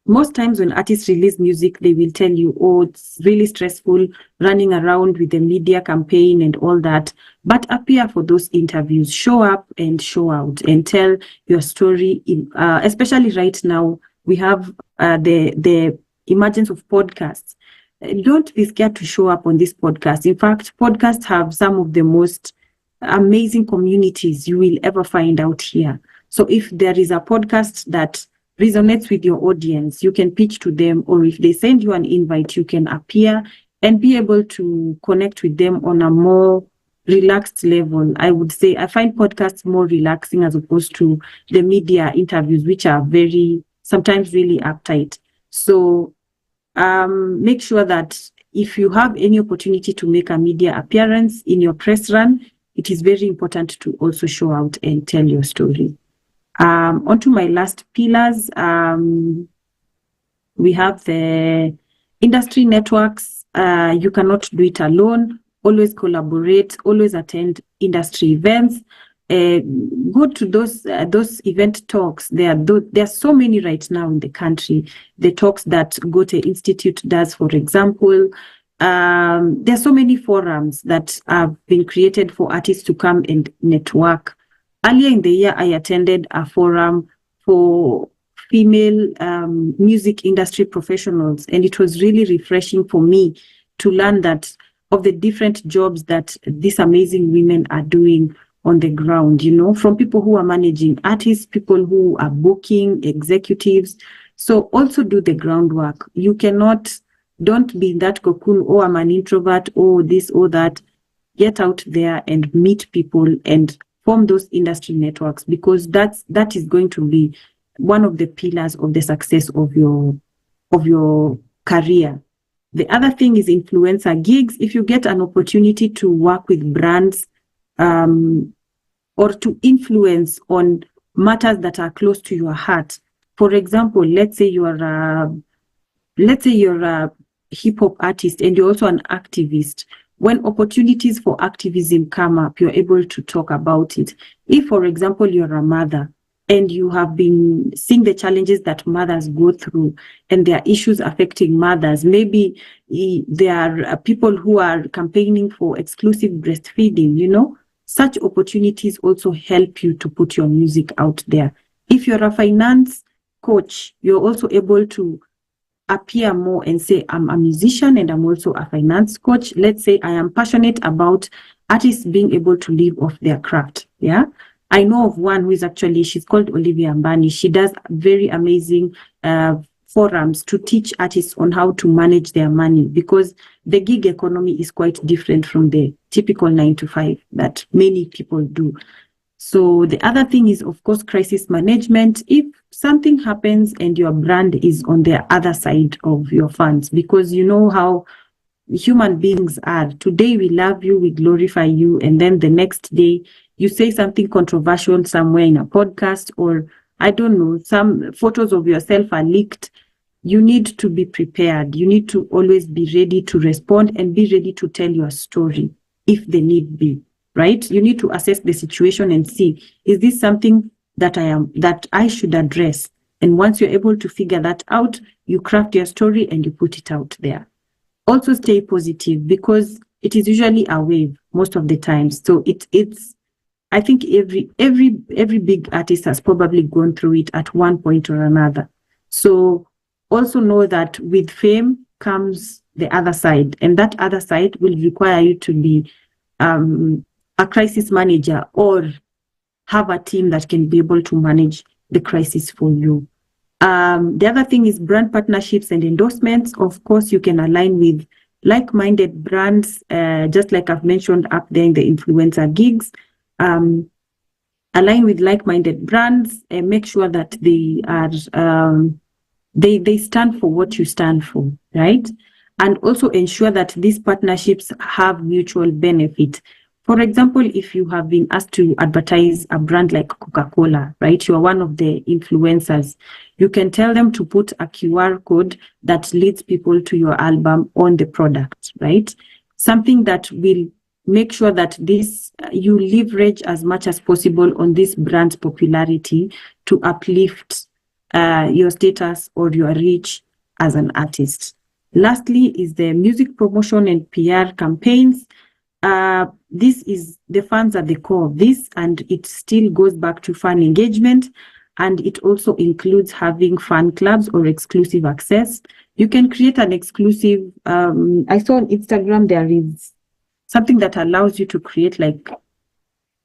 most times when artists release music, they will tell you, oh, it's really stressful running around with the media campaign and all that. But appear for those interviews, show up and show out and tell your story. Especially right now, we have the emergence of podcasts. Don't be scared to show up on this podcast. In fact, podcasts have some of the most amazing communities you will ever find out here. So if there is a podcast that resonates with your audience, you can pitch to them, or if they send you an invite, you can appear and be able to connect with them on a more relaxed level. I would say I find podcasts more relaxing as opposed to the media interviews, which are sometimes really uptight. So make sure that if you have any opportunity to make a media appearance in your press run, it is very important to also show out and tell your story. Onto my last pillars, we have the industry networks. You cannot do it alone. Always collaborate, always attend industry events. Go to those event talks. There are so many right now in the country. The talks that Goethe Institute does, for example. There are so many forums that have been created for artists to come and network. Earlier in the year, I attended a forum for female music industry professionals, and it was really refreshing for me to learn that of the different jobs that these amazing women are doing on the ground, from people who are managing artists, people who are booking, executives. So also do the groundwork. Don't be in that cocoon, oh, I'm an introvert, oh, this, or that. Get out there and meet people and form those industry networks, because that is going to be one of the pillars of the success of your career. The other thing is influencer gigs. If you get an opportunity to work with brands or to influence on matters that are close to your heart. For example, let's say you're a hip hop artist and you're also an activist. When opportunities for activism come up, you're able to talk about it. If, for example, you're a mother and you have been seeing the challenges that mothers go through and there are issues affecting mothers, maybe there are people who are campaigning for exclusive breastfeeding, such opportunities also help you to put your music out there. If you're a finance coach, you're also able to appear more and say, I'm a musician and I'm also a finance coach. Let's say I am passionate about artists being able to live off their craft. Yeah. I know of one who is she's called Olivia Ambani. She does very amazing forums to teach artists on how to manage their money, because the gig economy is quite different from the typical 9-to-5 that many people do. So the other thing is, of course, crisis management. If something happens and your brand is on the other side of your funds, because you know how human beings are. Today we love you, we glorify you, and then the next day you say something controversial somewhere in a podcast, or I don't know, some photos of yourself are leaked. You need to be prepared. You need to always be ready to respond and be ready to tell your story if the need be. Right? You need to assess the situation and see, is this something that I should address? And once you're able to figure that out, you craft your story and you put it out there. Also stay positive, because it is usually a wave most of the time. So it's I think every big artist has probably gone through it at one point or another. So also know that with fame comes the other side, and that other side will require you to be a crisis manager, or have a team that can be able to manage the crisis for you. The other thing is brand partnerships and endorsements. Of course, you can align with like-minded brands, just like I've mentioned up there in the influencer gigs. Align with like-minded brands and make sure that they are they stand for what you stand for, right? And also ensure that these partnerships have mutual benefit. For example, if you have been asked to advertise a brand like Coca-Cola, right? You are one of the influencers. You can tell them to put a QR code that leads people to your album on the product, right? Something that will make sure that this you leverage as much as possible on this brand's popularity to uplift your status or your reach as an artist. Lastly is the music promotion and PR campaigns. This is the fans at the core of this, and it still goes back to fan engagement, and it also includes having fan clubs or exclusive access. You can create an exclusive, I saw on Instagram there is something that allows you to create like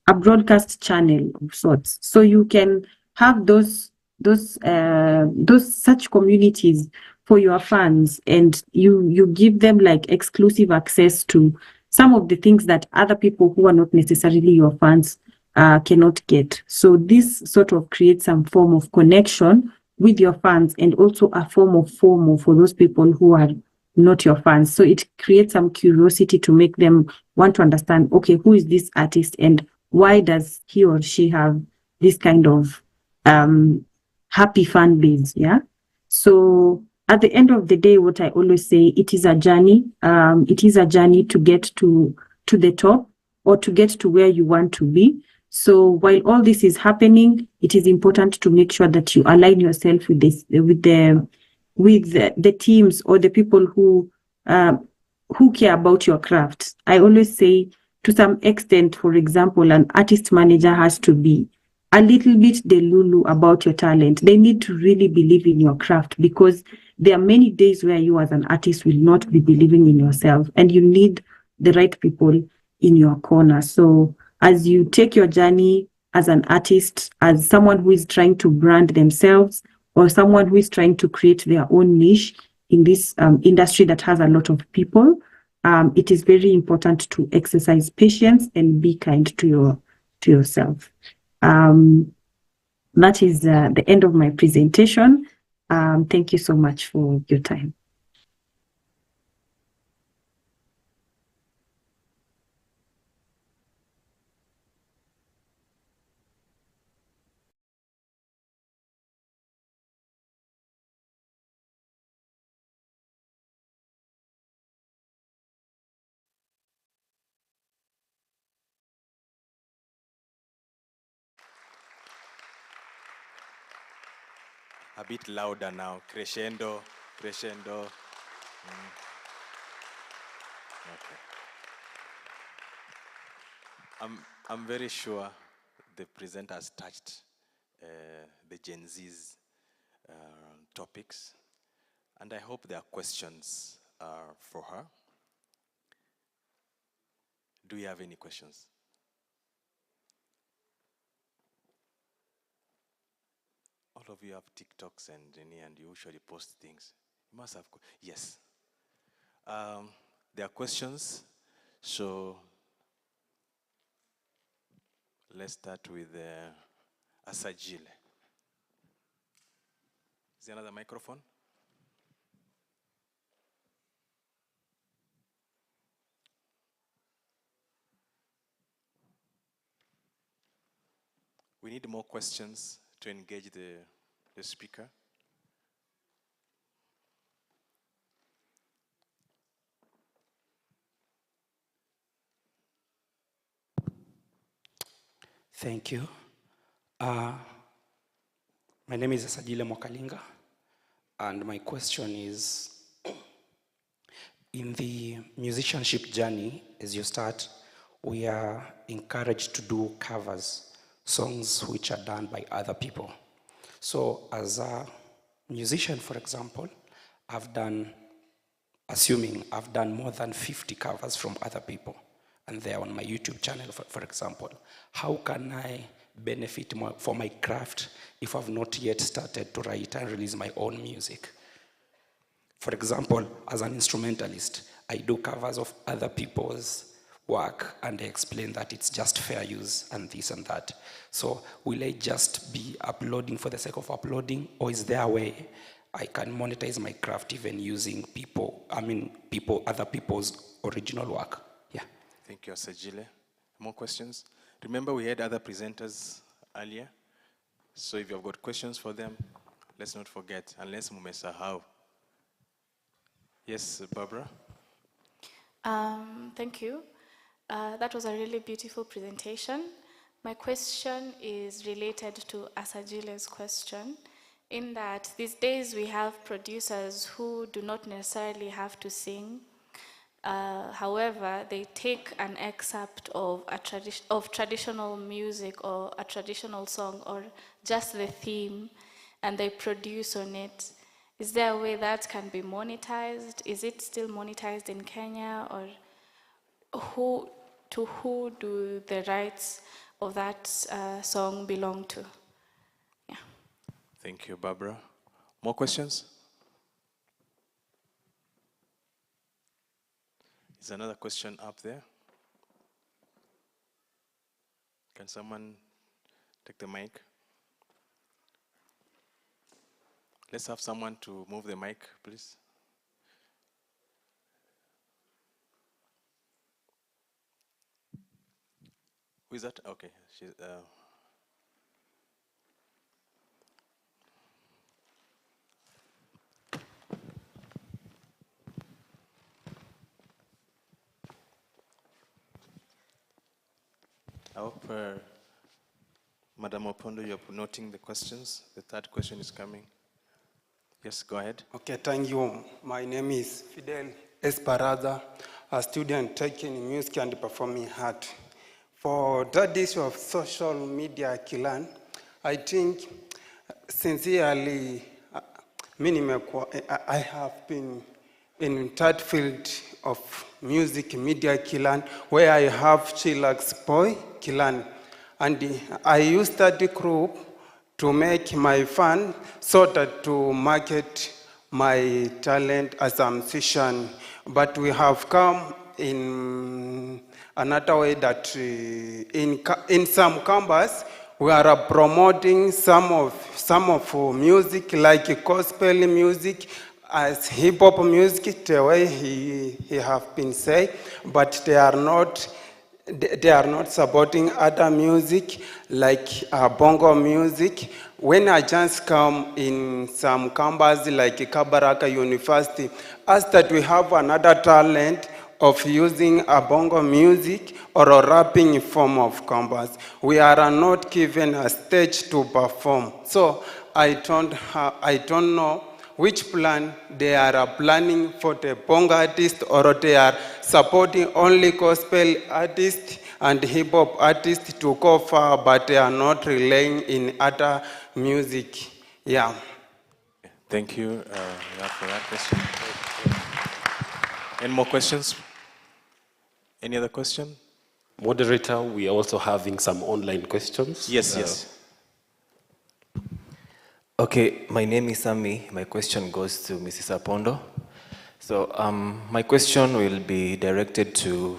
a broadcast channel of sorts. So you can have those such communities for your fans, and you give them like exclusive access to some of the things that other people who are not necessarily your fans cannot get. So this sort of creates some form of connection with your fans, and also a form of FOMO for those people who are not your fans. So it creates some curiosity to make them want to understand, okay, who is this artist and why does he or she have this kind of happy fan base? Yeah. So at the end of the day, what I always say, it is a journey. It is a journey to get to the top or to get to where you want to be. So while all this is happening, it is important to make sure that you align yourself with this, with the teams or the people who care about your craft. I always say, to some extent, for example, an artist manager has to be a little bit delulu about your talent. They need to really believe in your craft, because there are many days where you as an artist will not be believing in yourself, and you need the right people in your corner. So as you take your journey as an artist, as someone who is trying to brand themselves, or someone who is trying to create their own niche in this industry that has a lot of people, it is very important to exercise patience and be kind to yourself. That is the end of my presentation. Thank you so much for your time. A bit louder now. Crescendo, crescendo. Okay. I'm very sure the presenter has touched the Gen Z's topics, and I hope there are questions for her. Do you have any questions? All of you have TikToks and you usually post things. You must have, yes. There are questions, so let's start with Asajile. Is there another microphone? We need more questions to engage the speaker. Thank you. My name is Asajile Mwakalinga, and my question is, in the musicianship journey, as you start, we are encouraged to do covers, songs which are done by other people. So as a musician, for example, I've done more than 50 covers from other people, and they're on my YouTube channel, for example. How can I benefit for my craft if I've not yet started to write and release my own music. For example, as an instrumentalist, I do covers of other people's work and I explain that it's just fair use and this and that. So will I just be uploading for the sake of uploading, or is there a way I can monetize my craft even using other people's original work? Yeah. Thank you, Sajile. More questions? Remember, we had other presenters earlier. So if you've got questions for them, let's not forget, unless mumesahau. Yes, Barbara? Thank you. That was a really beautiful presentation. My question is related to Asajile's question, in that these days we have producers who do not necessarily have to sing. However, they take an excerpt of traditional music or a traditional song or just the theme and they produce on it. Is there a way that can be monetized? Is it still monetized in Kenya, or to who do the rights of that song belong to? Yeah. Thank you, Barbara. More questions? Is another question up there? Can someone take the mic? Let's have someone to move the mic, please. Who is that? Okay, she's. I hope, Madam Opondo, you're noting the questions. The third question is coming. Yes, go ahead. Okay, thank you. My name is Fidel Esparaza, a student taking music and performing art. For that issue of social media, Kilan, I think sincerely, I have been in that field of music media, Kilan, where I have Chillax Boy, Kilan. And I used that group to make my fund so that to market my talent as a musician. But we have come in another way that in some campus, we are promoting some of music, like gospel music, as hip-hop music, the way he have been saying, but they are not supporting other music like bongo music. When I just come in some campus like Kabaraka University, as that we have another talent of using a bongo music or a rapping form of campus, we are not given a stage to perform. So I don't know which plan they are planning for the bongo artist, or they are supporting only gospel artists and hip-hop artists to go far, but they are not relying in other music. Yeah. Thank you for that question. Any more questions? Any other question? Moderator, we are also having some online questions. Yes. Okay, my name is Sami. My question goes to Mrs. Apondo. So my question will be directed to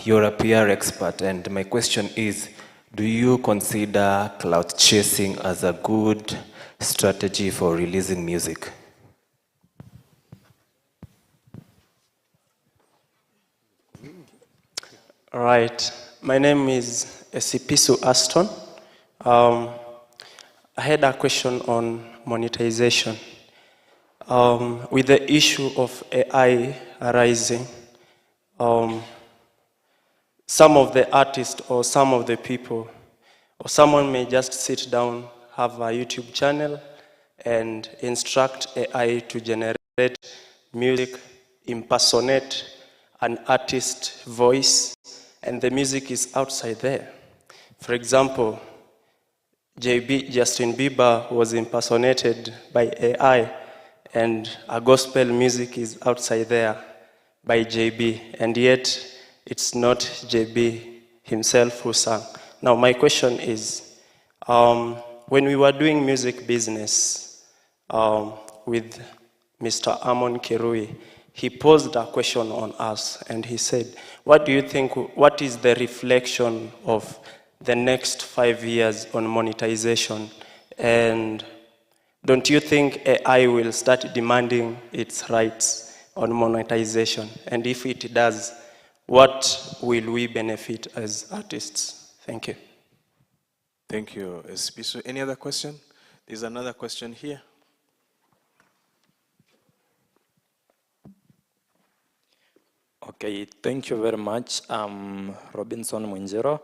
you're a PR expert, and my question is, do you consider clout chasing as a good strategy for releasing music? All right, my name is Esipisu Aston. I had a question on monetization. With the issue of AI arising, some of the artists or some of the people, or someone may just sit down, have a YouTube channel, and instruct AI to generate music, impersonate an artist's voice, and the music is outside there. For example, Justin Bieber was impersonated by AI, and a gospel music is outside there by JB, and yet it's not JB himself who sang. Now, my question is, when we were doing music business with Mr. Amon Kirui, he posed a question on us, and he said, what do you think, what is the reflection of the next 5 years on monetization? And don't you think AI will start demanding its rights on monetization? And if it does, what will we benefit as artists? Thank you. Thank you, SP. So any other question? There's another question here. Okay, thank you very much. I'm Robinson Mwinjiro.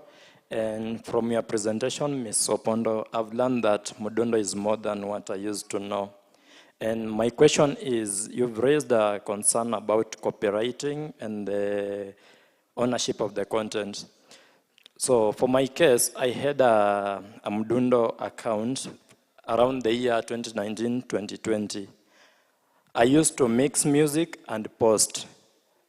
And from your presentation, Ms. Opondo, I've learned that Mudundo is more than what I used to know. And my question is, you've raised a concern about copywriting and the ownership of the content. So for my case, I had a Mudundo account around the year 2019-2020. I used to mix music and post.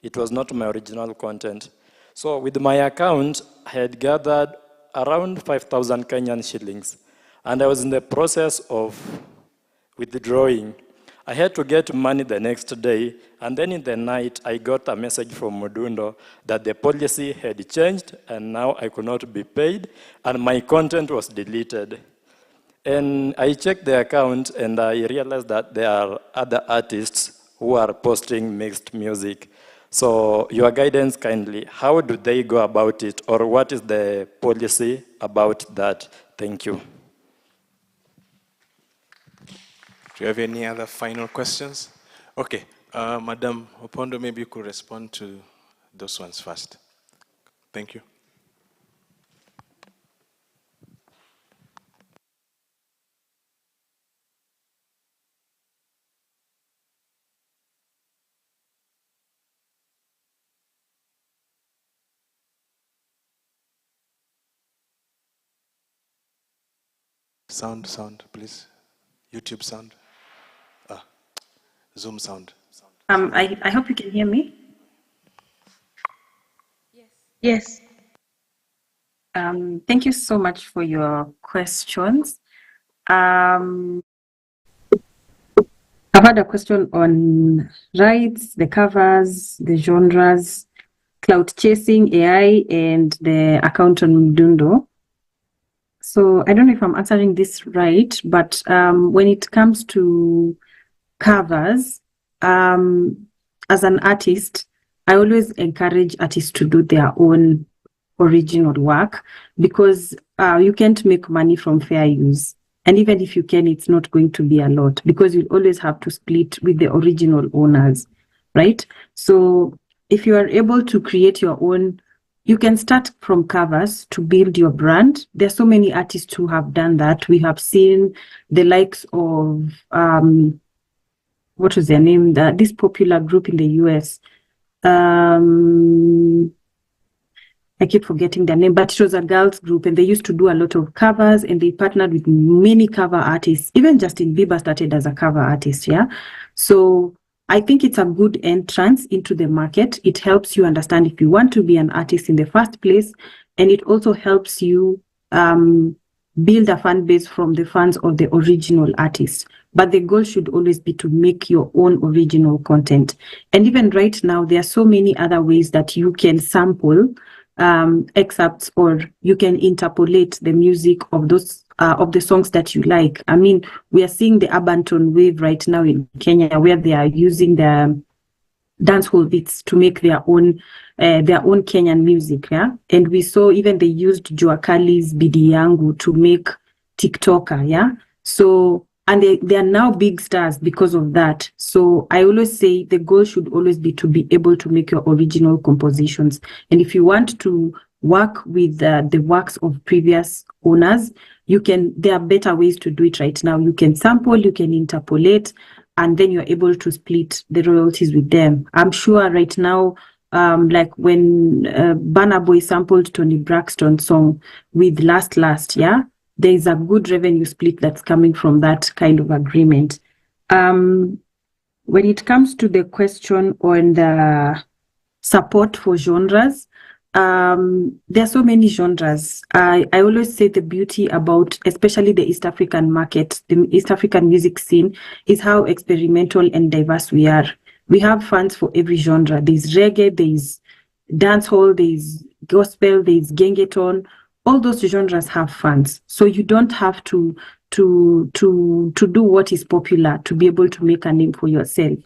It was not my original content. So with my account, I had gathered around 5,000 Kenyan shillings. And I was in the process of withdrawing. I had to get money the next day, and then in the night, I got a message from Mudundo that the policy had changed, and now I could not be paid, and my content was deleted. And I checked the account, and I realized that there are other artists who are posting mixed music. So your guidance kindly, how do they go about it, or what is the policy about that? Thank you. Do you have any other final questions? Okay, Madam Opondo, maybe you could respond to those ones first. Thank you. Sound, please. YouTube sound. Zoom sound. I hope you can hear me. Yes. Thank you so much for your questions. I've had a question on rights, the covers, the genres, cloud chasing, AI, and the account on Mudundo. So I don't know if I'm answering this right, but when it comes to covers, as an artist, I always encourage artists to do their own original work because you can't make money from fair use. And even if you can, it's not going to be a lot because you'll always have to split with the original owners, right? So if you are able to create your own, you can start from covers to build your brand. There's so many artists who have done that. We have seen the likes of, what was their name? This popular group in the US. I keep forgetting their name, but it was a girls group and they used to do a lot of covers and they partnered with many cover artists. Even Justin Bieber started as a cover artist, yeah? So I think it's a good entrance into the market. It helps you understand if you want to be an artist in the first place, and it also helps you build a fan base from the fans of the original artist. But the goal should always be to make your own original content. And even right now, there are so many other ways that you can sample excerpts or you can interpolate the music of those of the songs that you like. I mean, we are seeing the urban tone wave right now in Kenya where they are using the dancehall beats to make their own Kenyan music, yeah. And we saw even they used Jua Kali's Bidi Yangu to make TikToker, yeah. So and they are now big stars because of that. So I always say the goal should always be to be able to make your original compositions. And if you want to work with the works of previous owners, there are better ways to do it right now. You can sample, you can interpolate, and then you're able to split the royalties with them. I'm sure right now, like when Burna Boy sampled Toni Braxton's song with Last, yeah, there is a good revenue split that's coming from that kind of agreement. When it comes to the question on the support for genres, there are so many genres. I always say the beauty about, especially the East African market, the East African music scene, is how experimental and diverse we are. We have fans for every genre. There's reggae, there's dancehall, there's gospel, there's gengeton. All those genres have fans. So you don't have to do what is popular to be able to make a name for yourself.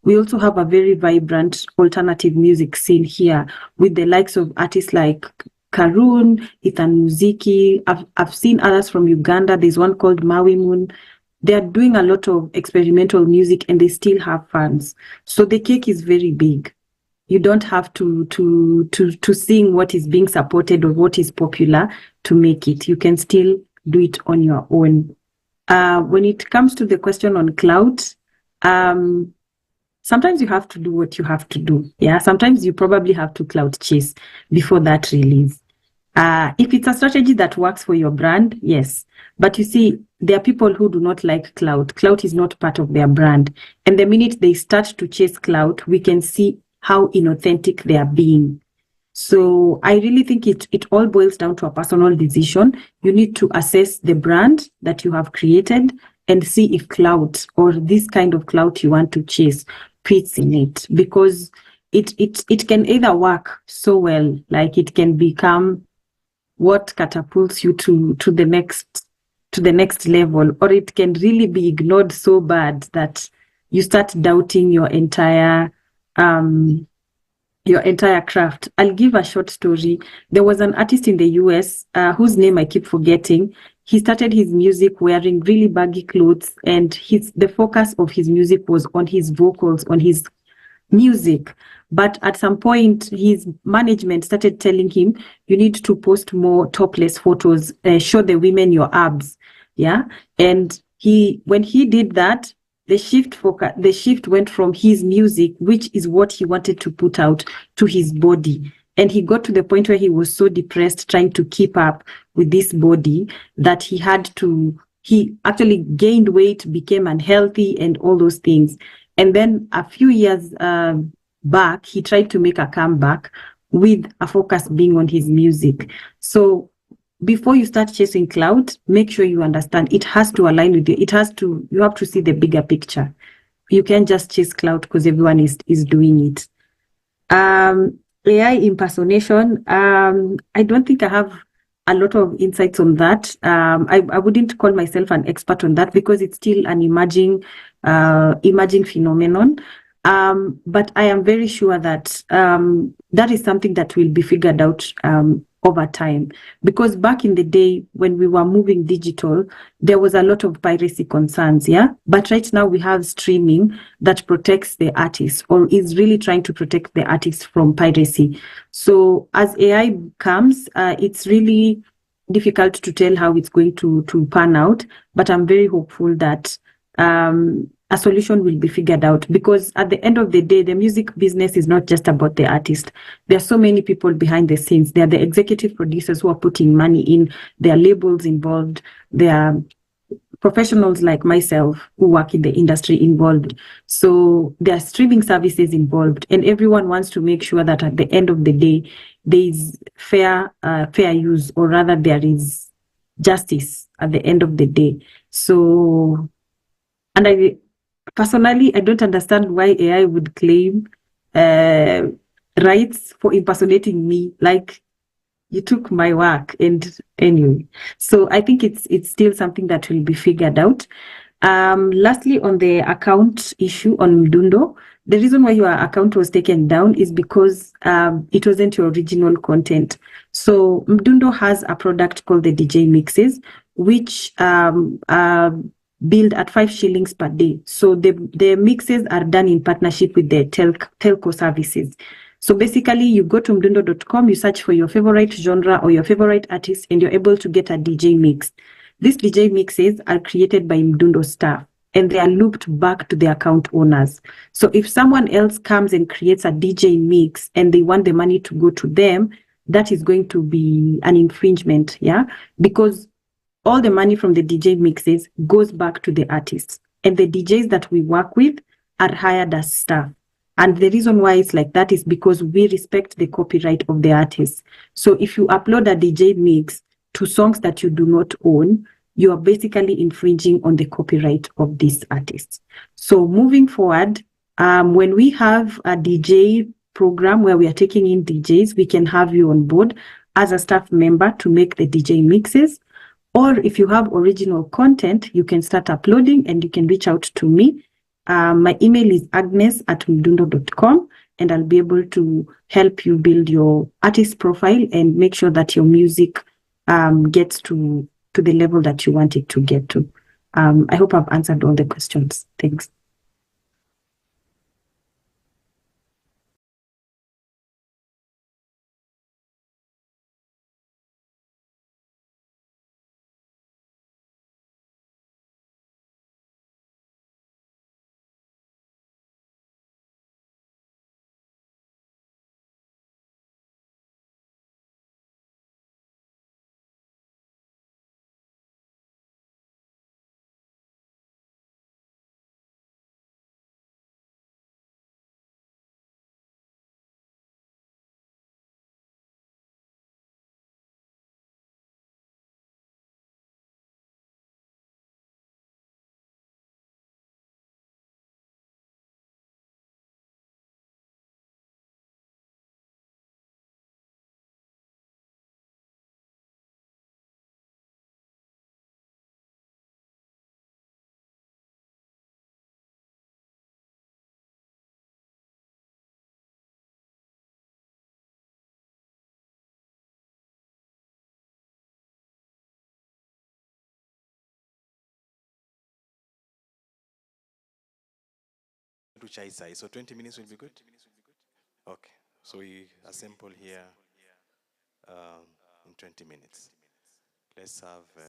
We also have a very vibrant alternative music scene here with the likes of artists like Karun, Ethan Muziki. I've seen others from Uganda. There's one called Maui Moon. They are doing a lot of experimental music and they still have fans. So the cake is very big. You don't have to sing what is being supported or what is popular to make it. You can still do it on your own. When it comes to the question on cloud, sometimes you have to do what you have to do. Yeah, sometimes you probably have to cloud chase before that release. If it's a strategy that works for your brand, yes. But you see, there are people who do not like cloud. Cloud is not part of their brand. And the minute they start to chase cloud, we can see how inauthentic they are being. So I really think it all boils down to a personal decision. You need to assess the brand that you have created and see if cloud or this kind of cloud you want to chase fits in it, because it can either work so well, like it can become what catapults you to the next level, or it can really be ignored so bad that you start doubting your entire craft. I'll give a short story. There was an artist in the US whose name I keep forgetting. He started his music wearing really baggy clothes, and the focus of his music was on his vocals, on his music. But at some point, his management started telling him, you need to post more topless photos, show the women your abs. Yeah. And when he did that, the shift went from his music, which is what he wanted to put out, to his body. And he got to the point where he was so depressed trying to keep up with this body that he actually gained weight, became unhealthy and all those things. And then a few years back, he tried to make a comeback with a focus being on his music. So before you start chasing cloud, make sure you understand it has to align with you. You have to see the bigger picture. You can't just chase cloud because everyone is doing it. AI impersonation, I don't think I have a lot of insights on that. I wouldn't call myself an expert on that because it's still an emerging phenomenon. But I am very sure that that is something that will be figured out over time. Because back in the day when we were moving digital, there was a lot of piracy concerns, yeah? But right now we have streaming that protects the artist, or is really trying to protect the artist from piracy. So as AI comes, it's really difficult to tell how it's going to pan out, but I'm very hopeful that a solution will be figured out, because at the end of the day, the music business is not just about the artist. There are so many people behind the scenes. There are the executive producers who are putting money in. There are labels involved. There are professionals like myself who work in the industry involved. So there are streaming services involved, and everyone wants to make sure that at the end of the day, there is fair use, or rather there is justice at the end of the day. So, and personally, I don't understand why AI would claim rights for impersonating me. Like, you took my work, and anyway. So I think it's still something that will be figured out. Lastly, on the account issue on Mdundo, the reason why your account was taken down is because it wasn't your original content. So Mdundo has a product called the DJ Mixes, which billed at 5 shillings per day. So the mixes are done in partnership with the telco services. So basically, you go to mdundo.com, you search for your favorite genre or your favorite artist, and you're able to get a DJ mix. These DJ mixes are created by Mdundo staff, and they are looped back to the account owners. So if someone else comes and creates a DJ mix and they want the money to go to them, that is going to be an infringement, yeah? Because all the money from the DJ mixes goes back to the artists, and the DJs that we work with are hired as staff. And the reason why it's like that is because we respect the copyright of the artist. So if you upload a DJ mix to songs that you do not own, you are basically infringing on the copyright of these artists. So moving forward, when we have a DJ program where we are taking in DJs, we can have you on board as a staff member to make the DJ mixes. Or if you have original content, you can start uploading and you can reach out to me. My email is agnes@mdundo.com, and I'll be able to help you build your artist profile and make sure that your music gets to the level that you want it to get to. I hope I've answered all the questions. Thanks. To chai sai. So 20 minutes will be good? Okay. So we assemble here in 20 minutes. Let's have